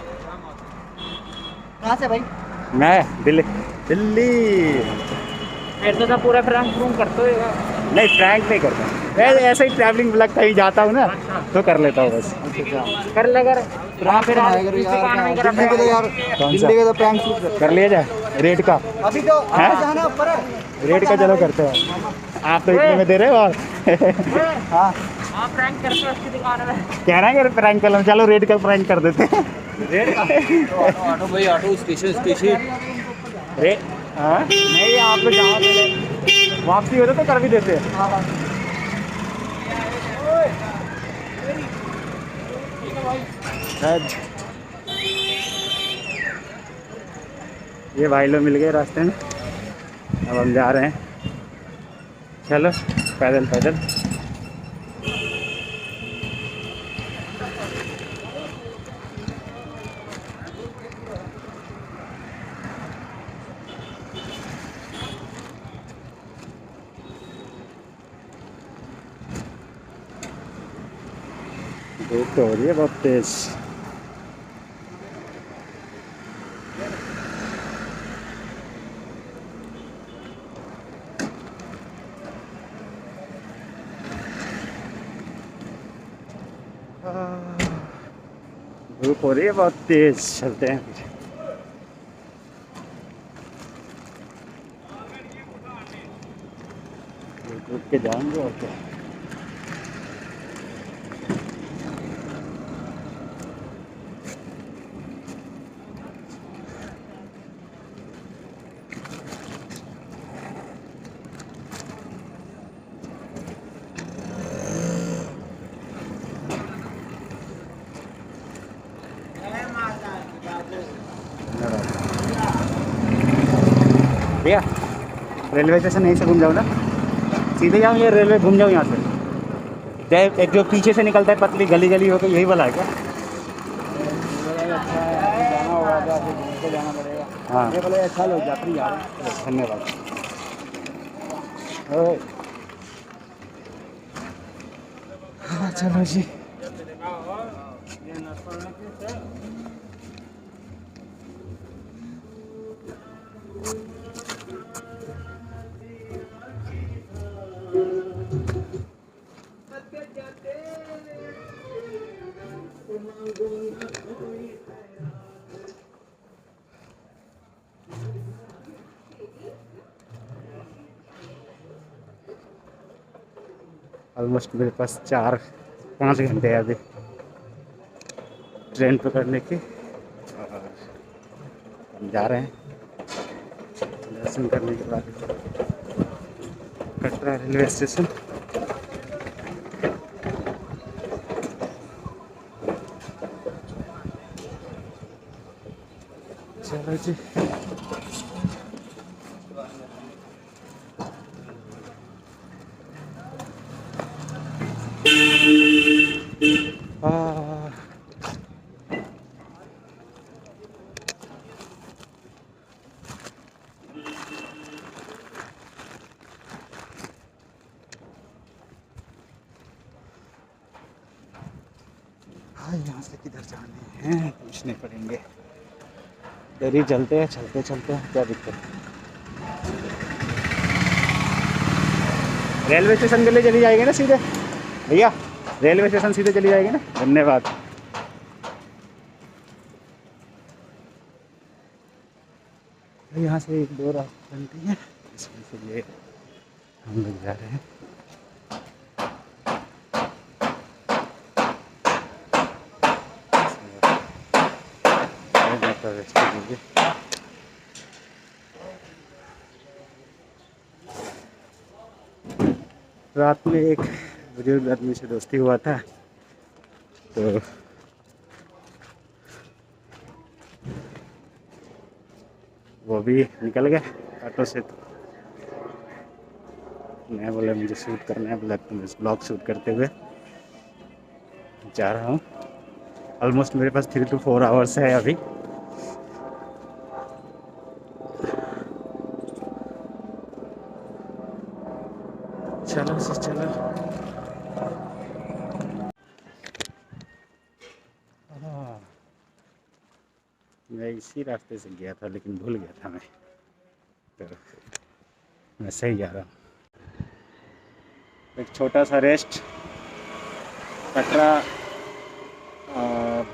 कहाँ से भाई? मैं दिल्ली। दिल्ली फिर तो पूरा फ्रैंक फ्रूम करते हो। नहीं, प्रैंक नहीं करता, मैं ऐसे ही ट्रैवलिंग ब्लॉग कहीं जाता हूँ ना तो कर लेता हूँ बस। कर ले कर। फिर दिल्ली के तो यार, दिल्ली के तो प्रैंक शूट कर लिया जाए। रेट का अभी तो हैं? जाना ऊपर है। रेट का चलो करते हैं। आप तो इतने में दे रहे हो और हाँ, आप प्रैंक करते हो उसकी दुकान में। कह रहे हैं कि प्रैंक कर लो, चलो रेट का प्रैंक कर देते हैं। रेट का ऑटो भाई, ऑटो स्टेशन रेट हाँ नहीं, आप तो जहाँ वापसी होते तो कर भी देते हैं। ये भाई लोग मिल गए रास्ते में, अब हम जा रहे हैं। चलो पैदल पैदल। धूप तो हो रही है बहुत तेज। धूप हो रही है बहुत तेज, चलते हैं फिर। रुक के जाएंगे और क्या। भैया रेलवे स्टेशन यहीं से घूम जाओ ना, सीधे जाऊँ या रेलवे घूम जाऊँ यहाँ से? एक जो पीछे से निकलता है पतली गली गली होकर, यही वाला है क्या? जाना होगा तो आपको घूम के जाना पड़ेगा। हाँ ये बोले अच्छा लोग यात्री जा रहे हैं। धन्यवाद। हाँ चलो जी। ऑलमोस्ट मेरे पास 4-5 घंटे है अभी ट्रेन पकड़ने की, और हम जा रहे हैं दर्शन करने के बाद कटरा रेलवे स्टेशन। चलो जी। यहाँ से किधर जाने हैं पूछने पड़ेंगे। इधर ही चलते हैं, चलते हैं, क्या दिक्कत है। रेलवे स्टेशन के लिए चली जाएगी ना सीधे भैया? रेलवे स्टेशन सीधे चली जाएगी ना? धन्यवाद। यहाँ से 1-2 रास्ते बनती है, इसमें से ये हम लोग जा रहे हैं। रात में एक बुजुर्ग आदमी से दोस्ती हुआ था, तो वो भी निकल गए ऑटो से। तो मैं बोला मुझे शूट करना है, बोला तो मैं ब्लॉग शूट करते हुए जा रहा हूँ। ऑलमोस्ट मेरे पास 3 to 4 आवर्स है अभी। चलो से चलो। मैं इसी रास्ते से गया था लेकिन भूल गया था मैं, तो मैं सही जा रहा हूँ। एक छोटा सा रेस्ट कटरा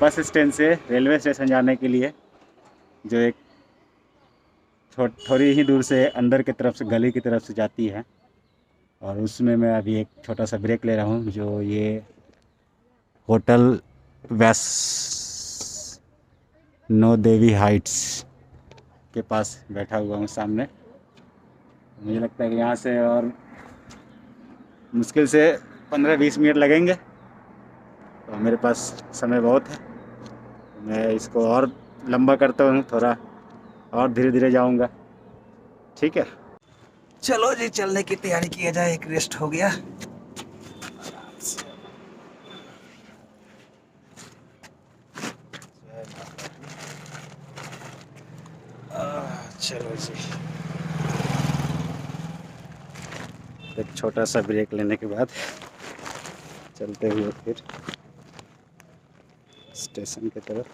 बस स्टैंड से रेलवे स्टेशन जाने के लिए, जो एक थोड़ी ही दूर से अंदर की तरफ से गली की तरफ से जाती है, और उसमें मैं अभी एक छोटा सा ब्रेक ले रहा हूँ। जो ये होटल वैष्णो देवी हाइट्स के पास बैठा हुआ हूँ सामने। मुझे लगता है कि यहाँ से और मुश्किल से 15-20 मिनट लगेंगे, तो मेरे पास समय बहुत है। मैं इसको और लंबा करता हूँ, थोड़ा और धीरे धीरे जाऊँगा। ठीक है, चलो जी चलने की तैयारी किया जाए। एक रेस्ट हो गया। चलो जी, एक छोटा सा ब्रेक लेने के बाद चलते हुए फिर स्टेशन की तरफ।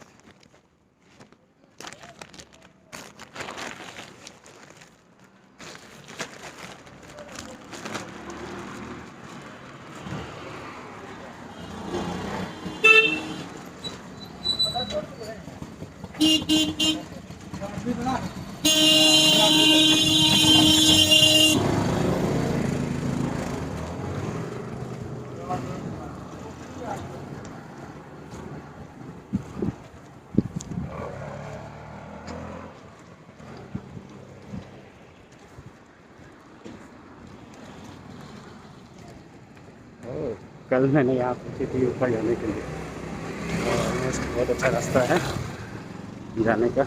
कल मैंने यहाँ पूछी थी ऊपर जाने के लिए, बहुत अच्छा रास्ता है जाने का।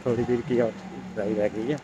थोड़ी देर की और ड्राइव रह गई है।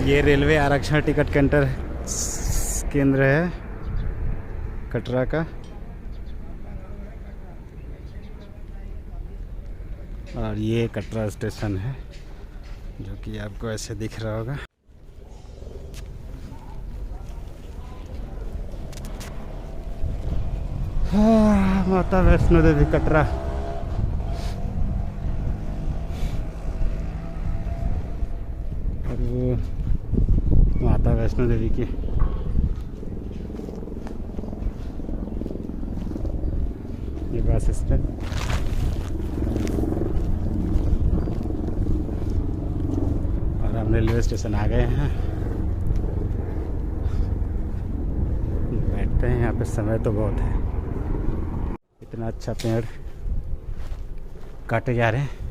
ये रेलवे आरक्षण टिकट काउंटर केंद्र है कटरा का, और ये कटरा स्टेशन है जो कि आपको ऐसे दिख रहा होगा। माता वैष्णो देवी कटरा। और वो माता वैष्णो देवी की ये बस स्टैंड। और हम रेलवे स्टेशन आ गए हैं, बैठते हैं यहाँ पे। समय तो बहुत है, इतना अच्छा पेड़ काटे जा रहे हैं।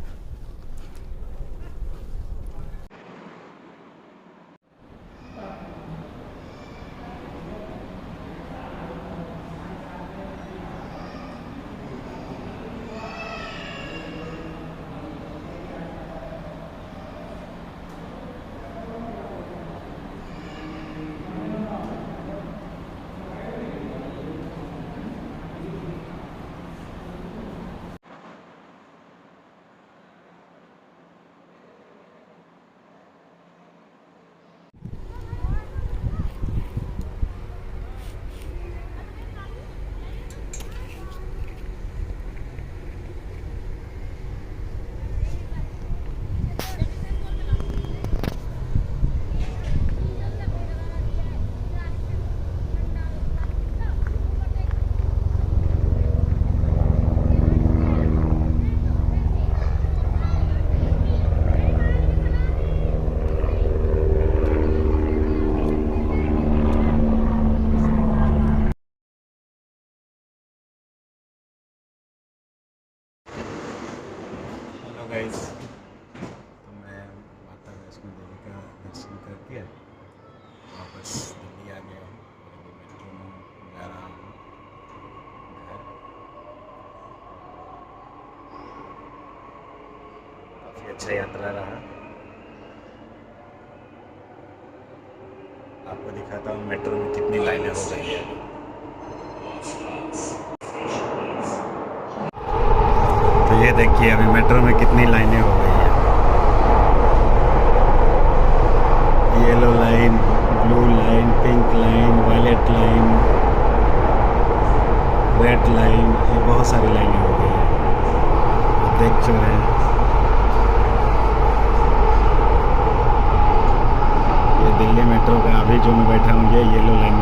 दर्शन करके वापस दिल्ली आ गया हूँ। मेट्रो में जा रहा हूँ घर। काफ़ी अच्छा यात्रा रहा। आपको दिखाता हूँ मेट्रो में कितनी लाइनें हो गई हैं। तो ये देखिए अभी मेट्रो में कितनी लाइनें हो गई हैं। Yellow line, blue line, pink line, violet line, red line, ये बहुत सारी लाइनें हो गई हैं। आप देख चुके हैं। ये दिल्ली मेट्रो का अभी जो मैं बैठा हूँ ये येलो लाइन